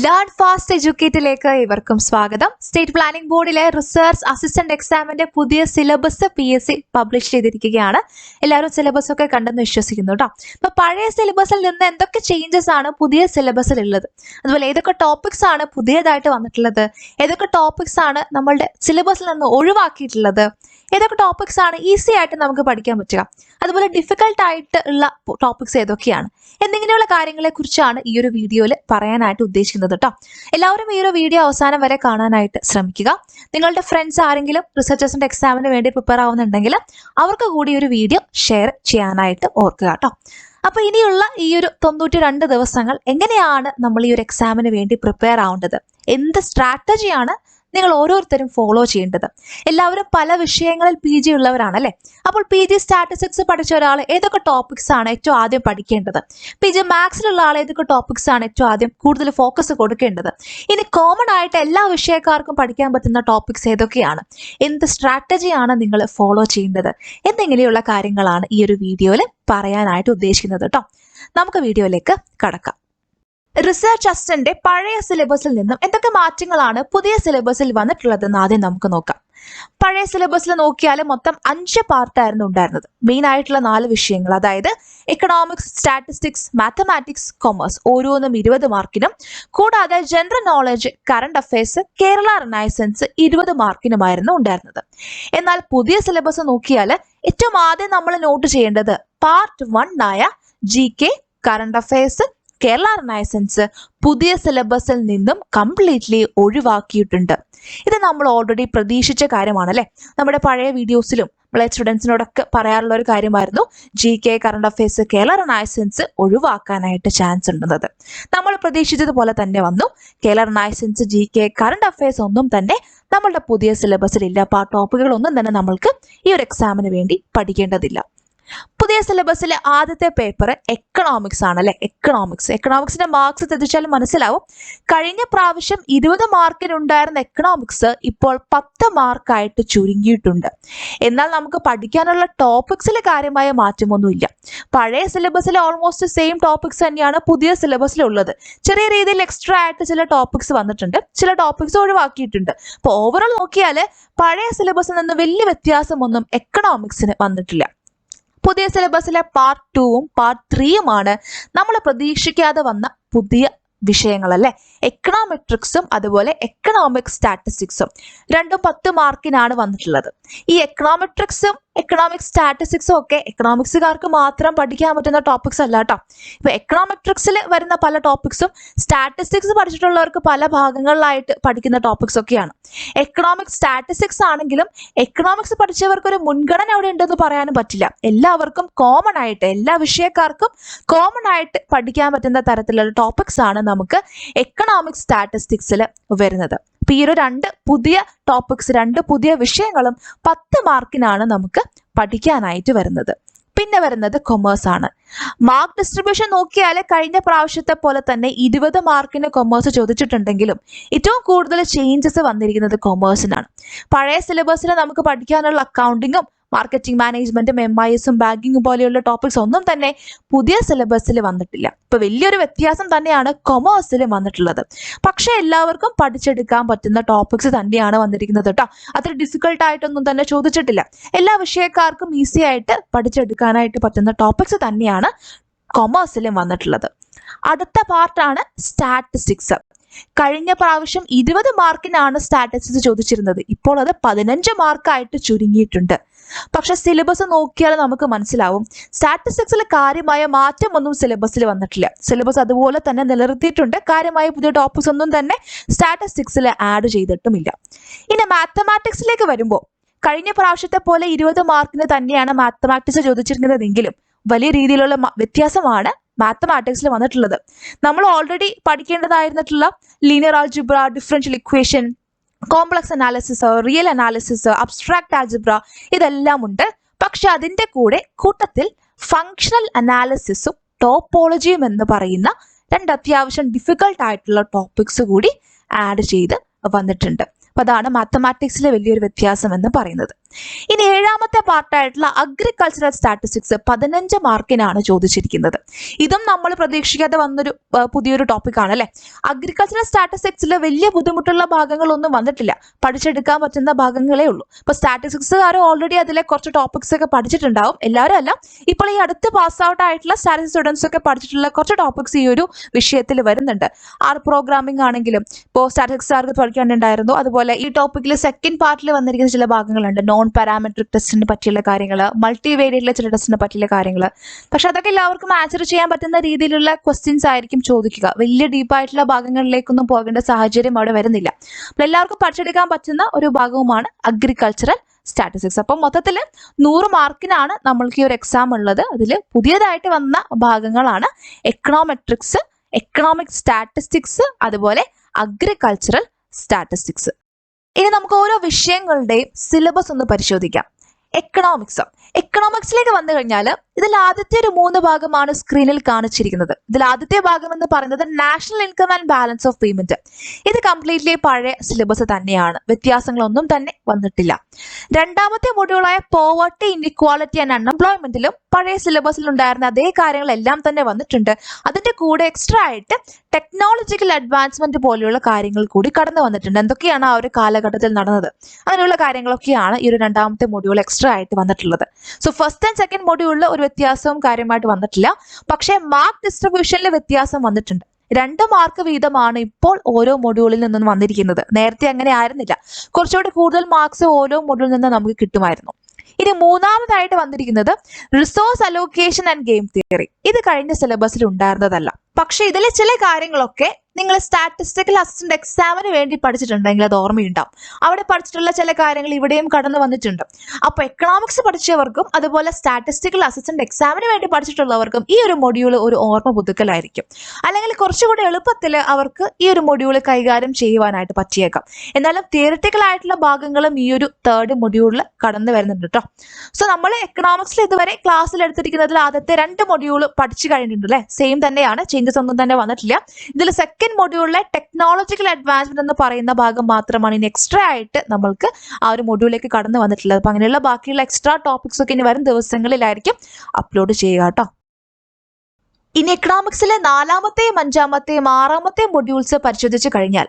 Learn fast എഡ്യൂക്കേറ്റിലേക്ക് ഇവർക്കും സ്വാഗതം. State planning ബോർഡിലെ റിസർച്ച് അസിസ്റ്റന്റ് എക്സാമിന്റെ പുതിയ സിലബസ് PSC പബ്ലിഷ് ചെയ്തിരിക്കുകയാണ്. എല്ലാവരും സിലബസ് ഒക്കെ കണ്ടെന്ന് വിശ്വസിക്കുന്നു കേട്ടോ. അപ്പൊ പഴയ സിലബസിൽ നിന്ന് എന്തൊക്കെ ചേഞ്ചസ് ആണ് പുതിയ സിലബസിൽ ഉള്ളത്, അതുപോലെ ഏതൊക്കെ ടോപ്പിക്സ് ആണ് പുതിയതായിട്ട് വന്നിട്ടുള്ളത്, ഏതൊക്കെ ടോപ്പിക്സ് ആണ് നമ്മളുടെ സിലബസിൽ നിന്ന് ഒഴിവാക്കിയിട്ടുള്ളത്, ഏതൊക്കെ ടോപ്പിക്സ് ആണ് ഈസി ആയിട്ട് നമുക്ക് പഠിക്കാൻ പറ്റുക, അതുപോലെ ഡിഫിക്കൽട്ട് ആയിട്ട് ഉള്ള ടോപ്പിക്സ് ഏതൊക്കെയാണ് എന്നിങ്ങനെയുള്ള കാര്യങ്ങളെ കുറിച്ചാണ് ഈ ഒരു വീഡിയോയിൽ പറയാനായിട്ട് ഉദ്ദേശിക്കുന്നത് കേട്ടോ. എല്ലാവരും ഈ ഒരു വീഡിയോ അവസാനം വരെ കാണാനായിട്ട് ശ്രമിക്കുക. നിങ്ങളുടെ ഫ്രണ്ട്സ് ആരെങ്കിലും റിസർച്ച് അസിസ്റ്റന്റ് എക്സാമിന് വേണ്ടി പ്രിപ്പയർ ആവുന്നുണ്ടെങ്കിൽ അവർക്ക് കൂടി ഒരു വീഡിയോ ഷെയർ ചെയ്യാനായിട്ട് ഓർക്കുക കേട്ടോ. അപ്പൊ ഇനിയുള്ള ഈ ഒരു 92 ദിവസങ്ങൾ എങ്ങനെയാണ് നമ്മൾ ഈ ഒരു എക്സാമിന് വേണ്ടി പ്രിപ്പയർ ആവേണ്ടത്, എന്ത് സ്ട്രാറ്റജിയാണ് നിങ്ങൾ ഓരോരുത്തരും ഫോളോ ചെയ്യേണ്ടത്. എല്ലാവരും പല വിഷയങ്ങളിൽ PG ഉള്ളവരാണ് അല്ലെ. അപ്പോൾ PG സ്റ്റാറ്റിസ്റ്റിക്സ് പഠിച്ച ഒരാൾ ഏതൊക്കെ ടോപ്പിക്സ് ആണ് ഏറ്റവും ആദ്യം പഠിക്കേണ്ടത്, PG മാത്സിലുള്ള ആൾ ഏതൊക്കെ ടോപ്പിക്സ് ആണ് ഏറ്റവും ആദ്യം കൂടുതൽ ഫോക്കസ് കൊടുക്കേണ്ടത്, ഇനി കോമൺ ആയിട്ട് എല്ലാ വിഷയക്കാർക്കും പഠിക്കാൻ പറ്റുന്ന ടോപ്പിക്സ് ഏതൊക്കെയാണ്, എന്ത് സ്ട്രാറ്റജിയാണ് നിങ്ങൾ ഫോളോ ചെയ്യേണ്ടത് എന്നിങ്ങനെയുള്ള കാര്യങ്ങളാണ് ഈ ഒരു വീഡിയോയിൽ പറയാനായിട്ട് ഉദ്ദേശിക്കുന്നത് കേട്ടോ. നമുക്ക് വീഡിയോയിലേക്ക് കടക്കാം. റിസർച്ച് അസിസ്റ്റന്റ് പഴയ സിലബസിൽ നിന്നും എന്തൊക്കെ മാറ്റങ്ങളാണ് പുതിയ സിലബസിൽ വന്നിട്ടുള്ളതെന്ന് ആദ്യം നമുക്ക് നോക്കാം. പഴയ സിലബസിൽ നോക്കിയാൽ മൊത്തം 5 പാർട്ടായിരുന്നു ഉണ്ടായിരുന്നത്. മെയിൻ ആയിട്ടുള്ള 4 വിഷയങ്ങൾ, അതായത് എക്കണോമിക്സ്, സ്റ്റാറ്റിസ്റ്റിക്സ്, മാത്തമാറ്റിക്സ്, കൊമേഴ്സ്, ഓരോന്നും 20 മാർക്കിനും, കൂടാതെ general knowledge, current affairs, Kerala renaissance 20 മാർക്കിനുമായിരുന്നു ഉണ്ടായിരുന്നത്. എന്നാൽ പുതിയ സിലബസ് നോക്കിയാൽ ഏറ്റവും ആദ്യം നമ്മൾ നോട്ട് ചെയ്യേണ്ടത് പാർട്ട് 1 ആയ GK, current affairs, Kerala renaissance പുതിയ സിലബസിൽ നിന്നും കംപ്ലീറ്റ്ലി ഒഴിവാക്കിയിട്ടുണ്ട്. ഇത് നമ്മൾ ഓൾറെഡി പ്രതീക്ഷിച്ച കാര്യമാണ് അല്ലെ. നമ്മുടെ പഴയ വീഡിയോസിലും നമ്മളെ സ്റ്റുഡൻസിനോടൊക്കെ പറയാറുള്ള ഒരു കാര്യമായിരുന്നു GK, current affairs, Kerala renaissance ഒഴിവാക്കാനായിട്ട് ചാൻസ് ഉണ്ടെന്നത്. നമ്മൾ പ്രതീക്ഷിച്ചതുപോലെ തന്നെ വന്നു. Kerala renaissance, GK, current affairs ഒന്നും തന്നെ നമ്മളുടെ പുതിയ സിലബസിൽ ഇല്ല. അപ്പോൾ ആ ടോപ്പിക്കുകളൊന്നും തന്നെ നമ്മൾക്ക് ഈ ഒരു എക്സാമിന് വേണ്ടി പഠിക്കേണ്ടതില്ല. പുതിയ സിലബസിലെ ആദ്യത്തെ പേപ്പർ എക്കണോമിക്സ് ആണ് അല്ലെ. എക്കണോമിക്സിന്റെ മാർക്സ് തെറ്റിച്ചാലും മനസ്സിലാവും. കഴിഞ്ഞ പ്രാവശ്യം 20 മാർക്കിനുണ്ടായിരുന്ന എക്കണോമിക്സ് ഇപ്പോൾ 10 മാർക്കായിട്ട് ചുരുങ്ങിയിട്ടുണ്ട്. എന്നാൽ നമുക്ക് പഠിക്കാനുള്ള ടോപ്പിക്സിൽ കാര്യമായ മാറ്റമൊന്നുമില്ല. പഴയ സിലബസിലെ ഓൾമോസ്റ്റ് സെയിം ടോപ്പിക്സ് തന്നെയാണ് പുതിയ സിലബസിലുള്ളത്. ചെറിയ രീതിയിൽ എക്സ്ട്രാ ആയിട്ട് ചില ടോപ്പിക്സ് വന്നിട്ടുണ്ട്, ചില ടോപ്പിക്സ് ഒഴിവാക്കിയിട്ടുണ്ട്. അപ്പോൾ ഓവറോൾ നോക്കിയാൽ പഴയ സിലബസിൽ നിന്ന് വലിയ വ്യത്യാസമൊന്നും എക്കണോമിക്സിന് വന്നിട്ടില്ല. പുതിയ സിലബസിലെ പാർട്ട് 2ഉം പാർട്ട് 3യുമാണ് നമ്മൾ പ്രതീക്ഷിക്കാതെ വന്ന പുതിയ വിഷയങ്ങളല്ലേ. എക്കണോമെട്രിക്സും അതുപോലെ എക്കണോമിക് സ്റ്റാറ്റിസ്റ്റിക്സും രണ്ടും 10 മാർക്കിനാണ് വന്നിട്ടുള്ളത്. ഈ എക്കണോമെട്രിക്സും എക്കണോമിക് സ്റ്റാറ്റിസ്റ്റിക്സും ഒക്കെ എക്കണോമിക്സുകാർക്ക് മാത്രം പഠിക്കാൻ പറ്റുന്ന ടോപ്പിക്സ് അല്ല കേട്ടോ. ഇപ്പൊ എക്കണോമെട്രിക്സിൽ വരുന്ന പല ടോപ്പിക്സും സ്റ്റാറ്റിസ്റ്റിക്സ് പഠിച്ചിട്ടുള്ളവർക്ക് പല ഭാഗങ്ങളിലായിട്ട് പഠിക്കുന്ന ടോപ്പിക്സ് ഒക്കെയാണ്. എക്കണോമിക് സ്റ്റാറ്റിസ്റ്റിക്സ് ആണെങ്കിലും എക്കണോമിക്സ് പഠിച്ചവർക്ക് ഒരു മുൻഗണന അവിടെ ഉണ്ടെന്ന് പറയാനും പറ്റില്ല. എല്ലാവർക്കും കോമൺ ആയിട്ട്, എല്ലാ വിഷയക്കാർക്കും കോമൺ ആയിട്ട് പഠിക്കാൻ പറ്റുന്ന തരത്തിലുള്ള ടോപ്പിക്സ് ആണ് നമുക്ക് എക്കണോമിക് സ്റ്റാറ്റിസ്റ്റിക്സിൽ വരുന്നത്. അപ്പൊ ഈ ഒരു 2 പുതിയ ടോപ്പിക്സ്, 2 പുതിയ വിഷയങ്ങളും 10 മാർക്കിനാണ് നമുക്ക് പഠിക്കാനായിട്ട് വരുന്നത്. പിന്നെ വരുന്നത് കൊമേഴ്സ് ആണ്. മാർക്ക് ഡിസ്ട്രിബ്യൂഷൻ നോക്കിയാൽ കഴിഞ്ഞ പ്രാവശ്യത്തെ പോലെ തന്നെ 20 മാർക്കിന് കൊമേഴ്സ് ചോദിച്ചിട്ടുണ്ടെങ്കിലും ഏറ്റവും കൂടുതൽ ചേഞ്ചസ് വന്നിരിക്കുന്നത് കൊമേഴ്സിനാണ്. പഴയ സിലബസിൽ നമുക്ക് പഠിക്കാനുള്ള അക്കൗണ്ടിങ്ങും മാർക്കറ്റിംഗ് മാനേജ്മെന്റും MISഉം ബാങ്കിങ്ങും പോലെയുള്ള ടോപ്പിക്സ് ഒന്നും തന്നെ പുതിയ സിലബസിൽ വന്നിട്ടില്ല. ഇപ്പൊ വലിയൊരു വ്യത്യാസം തന്നെയാണ് കൊമേഴ്സിൽ വന്നിട്ടുള്ളത്. പക്ഷെ എല്ലാവർക്കും പഠിച്ചെടുക്കാൻ പറ്റുന്ന ടോപ്പിക്സ് തന്നെയാണ് വന്നിരിക്കുന്നത് കേട്ടോ. അത്ര ഡിഫിക്കൽട്ട് ആയിട്ടൊന്നും തന്നെ ചോദിച്ചിട്ടില്ല. എല്ലാ വിഷയക്കാർക്കും ഈസി ആയിട്ട് പഠിച്ചെടുക്കാനായിട്ട് പറ്റുന്ന ടോപ്പിക്സ് തന്നെയാണ് കൊമേഴ്സിലും വന്നിട്ടുള്ളത്. അടുത്ത പാർട്ടാണ് സ്റ്റാറ്റിസ്റ്റിക്സ്. കഴിഞ്ഞ പ്രാവശ്യം 20 മാർക്കിനാണ് സ്റ്റാറ്റിസ്റ്റിക്സ് ചോദിച്ചിരുന്നത്. ഇപ്പോൾ അത് 15 മാർക്കായിട്ട് ചുരുങ്ങിയിട്ടുണ്ട്. പക്ഷെ സിലബസ് നോക്കിയാൽ നമുക്ക് മനസ്സിലാവും സ്റ്റാറ്റിസ്റ്റിക്സിൽ കാര്യമായ മാറ്റമൊന്നും സിലബസിൽ വന്നിട്ടില്ല. സിലബസ് അതുപോലെ തന്നെ നിലനിർത്തിയിട്ടുണ്ട്. കാര്യമായ പുതിയ ടോപ്പിക്സ് ഒന്നും തന്നെ സ്റ്റാറ്റിസ്റ്റിക്സിൽ ആഡ് ചെയ്തിട്ടുമില്ല. ഇനി മാത്തമാറ്റിക്സിലേക്ക് വരുമ്പോൾ കഴിഞ്ഞ പ്രാവശ്യത്തെ പോലെ 20 മാർക്കിന് തന്നെയാണ് മാത്തമാറ്റിക്സ് ചോദിച്ചിരിക്കുന്നതെങ്കിലും വലിയ രീതിയിലുള്ള വ്യത്യാസമാണ് മാത്തമാറ്റിക്സിൽ വന്നിട്ടുള്ളത്. നമ്മൾ ഓൾറെഡി പഠിക്കേണ്ടതായിരുന്നിട്ടുള്ള linear algebra, differential equation, complex analysis, real analysis, abstract algebra ഇതെല്ലാം ഉണ്ട്. പക്ഷെ അതിൻ്റെ കൂട്ടത്തിൽ ഫങ്ഷണൽ അനാലിസിസും ടോപ്പോളജിയും എന്ന് പറയുന്ന 2 അത്യാവശ്യം ഡിഫിക്കൽട്ട് ആയിട്ടുള്ള ടോപ്പിക്സ് കൂടി ആഡ് ചെയ്ത് വന്നിട്ടുണ്ട്. അപ്പൊ അതാണ് മാത്തമാറ്റിക്സിലെ വലിയൊരു വ്യത്യാസം എന്ന് പറയുന്നത്. ഇനി ഏഴാമത്തെ പാർട്ടായിട്ടുള്ള അഗ്രികൾച്ചറൽ സ്റ്റാറ്റിസ്റ്റിക്സ് 15 മാർക്കിനാണ് ചോദിച്ചിരിക്കുന്നത്. ഇതും നമ്മൾ പ്രതീക്ഷിക്കാതെ വന്നൊരു പുതിയൊരു ടോപ്പിക്കാണ് അല്ലെ. അഗ്രികൾച്ചറൽ സ്റ്റാറ്റിസ്റ്റിക്സിൽ വലിയ ബുദ്ധിമുട്ടുള്ള ഭാഗങ്ങളൊന്നും വന്നിട്ടില്ല, പഠിച്ചെടുക്കാൻ പറ്റുന്ന ഭാഗങ്ങളേ ഉള്ളൂ. ഇപ്പൊ സ്റ്റാറ്റിസ്റ്റിക്സുകാർ ഓൾറെഡി അതിലെ കുറച്ച് ടോപ്പിക്സ് ഒക്കെ പഠിച്ചിട്ടുണ്ടാവും, എല്ലാവരും അല്ല. ഇപ്പോൾ ഈ അടുത്ത് പാസ് ഔട്ട് ആയിട്ടുള്ള സ്റ്റാറ്റിസ്റ്റിക്സ് സ്റ്റുഡൻസ് ഒക്കെ പഠിച്ചിട്ടുള്ള കുറച്ച് ടോപ്പിക്സ് ഈ ഒരു വിഷയത്തിൽ വരുന്നുണ്ട്. പ്രോഗ്രാമിംഗ് ആണെങ്കിലും ഇപ്പോൾ സ്റ്റാറ്റിസ്റ്റിക്സുകാർക്ക് പഠിക്കാനുണ്ടായിരുന്നു. അതുപോലെ ഈ ടോപ്പിക്കിൽ സെക്കൻഡ് പാർട്ടിൽ വന്നിരിക്കുന്ന ചില ഭാഗങ്ങളുണ്ട്, നോൺ പാരാമെട്രിക് ടെസ്റ്റിനെ പറ്റിയുള്ള കാര്യങ്ങൾ, മൾട്ടിവേരിയറ്റിലെ ചില ടെസ്റ്റിനെ പറ്റിയുള്ള കാര്യങ്ങൾ. പക്ഷെ അതൊക്കെ എല്ലാവർക്കും ആൻസർ ചെയ്യാൻ പറ്റുന്ന രീതിയിലുള്ള ക്വസ്റ്റ്യൻസ് ആയിരിക്കും ചോദിക്കുക. വലിയ ഡീപ്പായിട്ടുള്ള ഭാഗങ്ങളിലേക്കൊന്നും പോകേണ്ട സാഹചര്യം അവിടെ വരുന്നില്ല. അപ്പോൾ എല്ലാവർക്കും പഠിച്ചെടുക്കാൻ പറ്റുന്ന ഒരു ഭാഗവുമാണ് അഗ്രികൾച്ചറൽ സ്റ്റാറ്റിസ്റ്റിക്സ്. അപ്പം മൊത്തത്തിൽ 100 മാർക്കിനാണ് നമ്മൾക്ക് ഈ ഒരു എക്സാം ഉള്ളത്. അതിൽ പുതിയതായിട്ട് വന്ന ഭാഗങ്ങളാണ് എക്കണോമെട്രിക്സ്, എക്കണോമിക് സ്റ്റാറ്റിസ്റ്റിക്സ്, അതുപോലെ അഗ്രികൾച്ചറൽ സ്റ്റാറ്റിസ്റ്റിക്സ്. ഇനി നമുക്ക് ഓരോ വിഷയങ്ങളുടെയും സിലബസ് ഒന്ന് പരിശോധിക്കാം. എക്കണോമിക്സിലേക്ക് വന്നു കഴിഞ്ഞാൽ ഇതിൽ ആദ്യത്തെ ഒരു 3 ഭാഗമാണ് സ്ക്രീനിൽ കാണിച്ചിരിക്കുന്നത്. ഇതിൽ ആദ്യത്തെ ഭാഗം എന്ന് പറയുന്നത് national income and balance of payment. ഇത് കംപ്ലീറ്റ്ലി പഴയ സിലബസ് തന്നെയാണ്, വ്യത്യാസങ്ങളൊന്നും തന്നെ വന്നിട്ടില്ല. രണ്ടാമത്തെ മൊഡ്യൂളായ പോവർട്ടി, ഇൻഇക്വാളിറ്റി ആൻഡ് അൺഎംപ്ലോയ്മെന്റിലും പഴയ സിലബസിൽ ഉണ്ടായിരുന്ന അതേ കാര്യങ്ങളെല്ലാം തന്നെ വന്നിട്ടുണ്ട്. അതിന്റെ കൂടെ എക്സ്ട്രാ ആയിട്ട് ടെക്നോളജിക്കൽ അഡ്വാൻസ്മെന്റ് പോലെയുള്ള കാര്യങ്ങൾ കൂടി കടന്നു വന്നിട്ടുണ്ട്. എന്തൊക്കെയാണ് ആ ഒരു കാലഘട്ടത്തിൽ നടന്നത്, അങ്ങനെയുള്ള കാര്യങ്ങളൊക്കെയാണ് ഈ ഒരു രണ്ടാമത്തെ മൊഡ്യൂൾ എക്സ്ട്രാ ആയിട്ട് വന്നിട്ടുള്ളത്. സോ ഫസ്റ്റ് ആൻഡ് സെക്കൻഡ് മൊഡ്യൂളിൽ ഒരു വ്യത്യാസവും കാര്യമായിട്ട് വന്നിട്ടില്ല. പക്ഷേ മാർക്ക് ഡിസ്ട്രിബ്യൂഷനിൽ വ്യത്യാസം വന്നിട്ടുണ്ട്. 2 മാർക്ക് വീതമാണ് ഇപ്പോൾ ഓരോ മൊഡ്യൂളിൽ നിന്നും വന്നിരിക്കുന്നത്. നേരത്തെ അങ്ങനെ ആയിരുന്നില്ല, കുറച്ചുകൂടി കൂടുതൽ മാർക്സ് ഓരോ മൊഡ്യൂളിൽ നിന്ന് നമുക്ക് കിട്ടുമായിരുന്നു. ഇനി മൂന്നാമതായിട്ട് വന്നിരിക്കുന്നത് resource allocation and game theory. ഇത് കഴിഞ്ഞ സിലബസിൽ ഉണ്ടായിരുന്നതല്ല. പക്ഷെ ഇതിലെ ചില കാര്യങ്ങളൊക്കെ നിങ്ങൾ സ്റ്റാറ്റിസ്റ്റിക്കൽ അസിസ്റ്റന്റ് എക്സാമിന് വേണ്ടി പഠിച്ചിട്ടുണ്ടെങ്കിൽ അത് ഓർമ്മയുണ്ടാവും. അവിടെ പഠിച്ചിട്ടുള്ള ചില കാര്യങ്ങൾ ഇവിടെയും കടന്നു വന്നിട്ടുണ്ട്. അപ്പോൾ എക്കണോമിക്സ് പഠിച്ചവർക്കും അതുപോലെ സ്റ്റാറ്റിസ്റ്റിക്കൽ അസിസ്റ്റന്റ് എക്സാമിന് വേണ്ടി പഠിച്ചിട്ടുള്ളവർക്കും ഈ ഒരു മൊഡ്യൂൾ ഒരു ഓർമ്മ പുതുക്കലായിരിക്കും. അല്ലെങ്കിൽ കുറച്ചുകൂടി എളുപ്പത്തിൽ അവർക്ക് ഈ ഒരു മൊഡ്യൂൾ കൈകാര്യം ചെയ്യുവാനായിട്ട് പറ്റിയേക്കാം. എന്നാലും തിയറിറ്റിക്കൽ ആയിട്ടുള്ള ഭാഗങ്ങളും ഈ ഒരു 3rd മൊഡ്യൂളിൽ കടന്നു വരുന്നുണ്ട് കേട്ടോ. സോ നമ്മൾ എക്കണോമിക്സിൽ ഇതുവരെ ക്ലാസ്സിൽ എടുത്തിരിക്കുന്നതിൽ ആദ്യത്തെ 2 മൊഡ്യൂൾ പഠിച്ചു കഴിഞ്ഞിട്ടുണ്ട് അല്ലേ. സെയിം തന്നെയാണ്, ചേഞ്ചസ് ഒന്നും തന്നെ വന്നിട്ടില്ല. ഇതിൽ സെക്കൻഡ് മൊഡ്യൂളിലെ ടെക്നോളജിക്കൽ അഡ്വാൻസ്മെന്റ് എന്ന് പറയുന്ന ഭാഗം മാത്രമാണ് ഇനി എക്സ്ട്രാ ആയിട്ട് നമ്മൾക്ക് ആ ഒരു മൊഡ്യൂളിലേക്ക് കടന്നു വന്നിട്ടുള്ളത്. അപ്പൊ അങ്ങനെയുള്ള ബാക്കിയുള്ള എക്സ്ട്രാ ടോപ്പിക്സ് ഒക്കെ ഇനി വരും ദിവസങ്ങളിലായിരിക്കും അപ്ലോഡ് ചെയ്യുക കേട്ടോ. ഇനി എക്കണോമിക്സിലെ 4ാമത്തെയും 5ാമത്തെയും 6ാമത്തെയും മൊഡ്യൂൾസ് പരിശോധിച്ച് കഴിഞ്ഞാൽ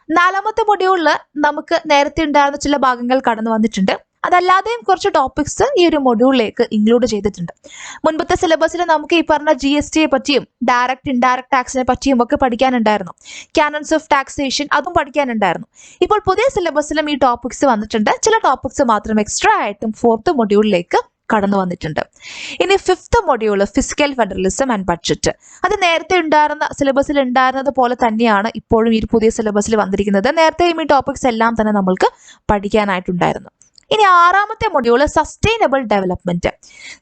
4ാമത്തെ മൊഡ്യൂളിൽ നമുക്ക് നേരത്തെ ഉണ്ടായിരുന്ന ചില ഭാഗങ്ങൾ കടന്നു വന്നിട്ടുണ്ട്. അതല്ലാതെയും കുറച്ച് ടോപ്പിക്സ് ഈ ഒരു മൊഡ്യൂളിലേക്ക് ഇൻക്ലൂഡ് ചെയ്തിട്ടുണ്ട്. മുൻപത്തെ സിലബസിൽ നമുക്ക് ഈ പറഞ്ഞ GSTയെ പറ്റിയും ഡയറക്റ്റ് ഇൻഡയറക്റ്റ് ടാക്സിനെ പറ്റിയും ഒക്കെ പഠിക്കാനുണ്ടായിരുന്നു. കാനൺസ് ഓഫ് ടാക്സേഷൻ അതും പഠിക്കാനുണ്ടായിരുന്നു. ഇപ്പോൾ പുതിയ സിലബസിലും ഈ ടോപ്പിക്സ് വന്നിട്ടുണ്ട്. ചില ടോപ്പിക്സ് മാത്രം എക്സ്ട്രാ ആയിട്ടും 4th മൊഡ്യൂളിലേക്ക് കടന്നു വന്നിട്ടുണ്ട്. ഇനി 5th module fiscal federalism and budget. അത് നേരത്തെ ഉണ്ടായിരുന്ന സിലബസിൽ ഉണ്ടായിരുന്നത് പോലെ തന്നെയാണ് ഇപ്പോഴും ഈ പുതിയ സിലബസിൽ വന്നിരിക്കുന്നത്. നേരത്തെയും ഈ ടോപ്പിക്സ് എല്ലാം തന്നെ നമ്മൾക്ക് പഠിക്കാനായിട്ടുണ്ടായിരുന്നു. ഇനി 6ാമത്തെ module sustainable development.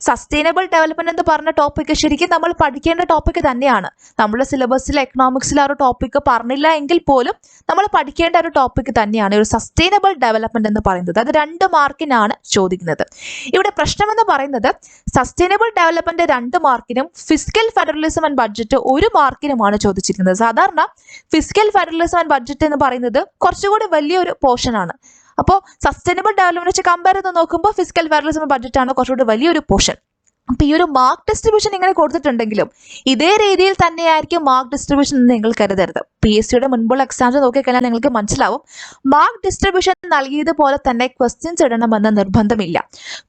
Sustainable development എന്ന് പറഞ്ഞ ടോപ്പിക് ശരിക്കും നമ്മൾ പഠിക്കേണ്ട ടോപ്പിക് തന്നെയാണ്. നമ്മുടെ സിലബസിൽ എക്കണോമിക്സിൽ ആ ഒരു ടോപ്പിക് പറഞ്ഞില്ല എങ്കിൽ പോലും നമ്മൾ പഠിക്കേണ്ട ഒരു ടോപ്പിക് തന്നെയാണ് ഒരു സസ്റ്റൈനബിൾ ഡെവലപ്മെന്റ് എന്ന് പറയുന്നത്. അത് 2 മാർക്കിനാണ് ചോദിക്കുന്നത്. ഇവിടെ പ്രശ്നമെന്ന് പറയുന്നത് സസ്റ്റൈനബിൾ ഡെവലപ്മെന്റ് 2 മാർക്കിനും ഫിസ്ക്കൽ ഫെഡറലിസം ആൻഡ് ബഡ്ജറ്റ് 1 മാർക്കിനുമാണ് ചോദിച്ചിരിക്കുന്നത്. സാധാരണ ഫിസ്ക്കൽ ഫെഡറലിസം ആൻഡ് ബഡ്ജറ്റ് എന്ന് പറയുന്നത് കുറച്ചുകൂടി വലിയൊരു പോർഷൻ ആണ്. അപ്പോൾ സസ്റ്റൈനബിൾ ഡെവലപ്മെന്റ് വെച്ച് കമ്പയർ ചെയ്ത് നോക്കുമ്പോൾ ഫിസ്ക്കൽ ഫെഡറലിസം ബഡ്ജറ്റ് ആണ് കുറച്ചുകൂടി വലിയൊരു പോർഷൻ. അപ്പൊ ഈ ഒരു മാർക്ക് ഡിസ്ട്രിബ്യൂഷൻ ഇങ്ങനെ കൊടുത്തിട്ടുണ്ടെങ്കിലും ഇതേ രീതിയിൽ തന്നെയായിരിക്കും മാർക്ക് ഡിസ്ട്രിബ്യൂഷൻ എന്ന് നിങ്ങൾ കരുതരുത്. PSCയുടെ മുൻപുള്ള എക്സാംസ് നോക്കിക്കഴിഞ്ഞാൽ നിങ്ങൾക്ക് മനസ്സിലാവും മാർക്ക് ഡിസ്ട്രിബ്യൂഷൻ നൽകിയതുപോലെ തന്നെ ക്വസ്റ്റ്യൻസ് ഇടണമെന്ന് നിർബന്ധമില്ല.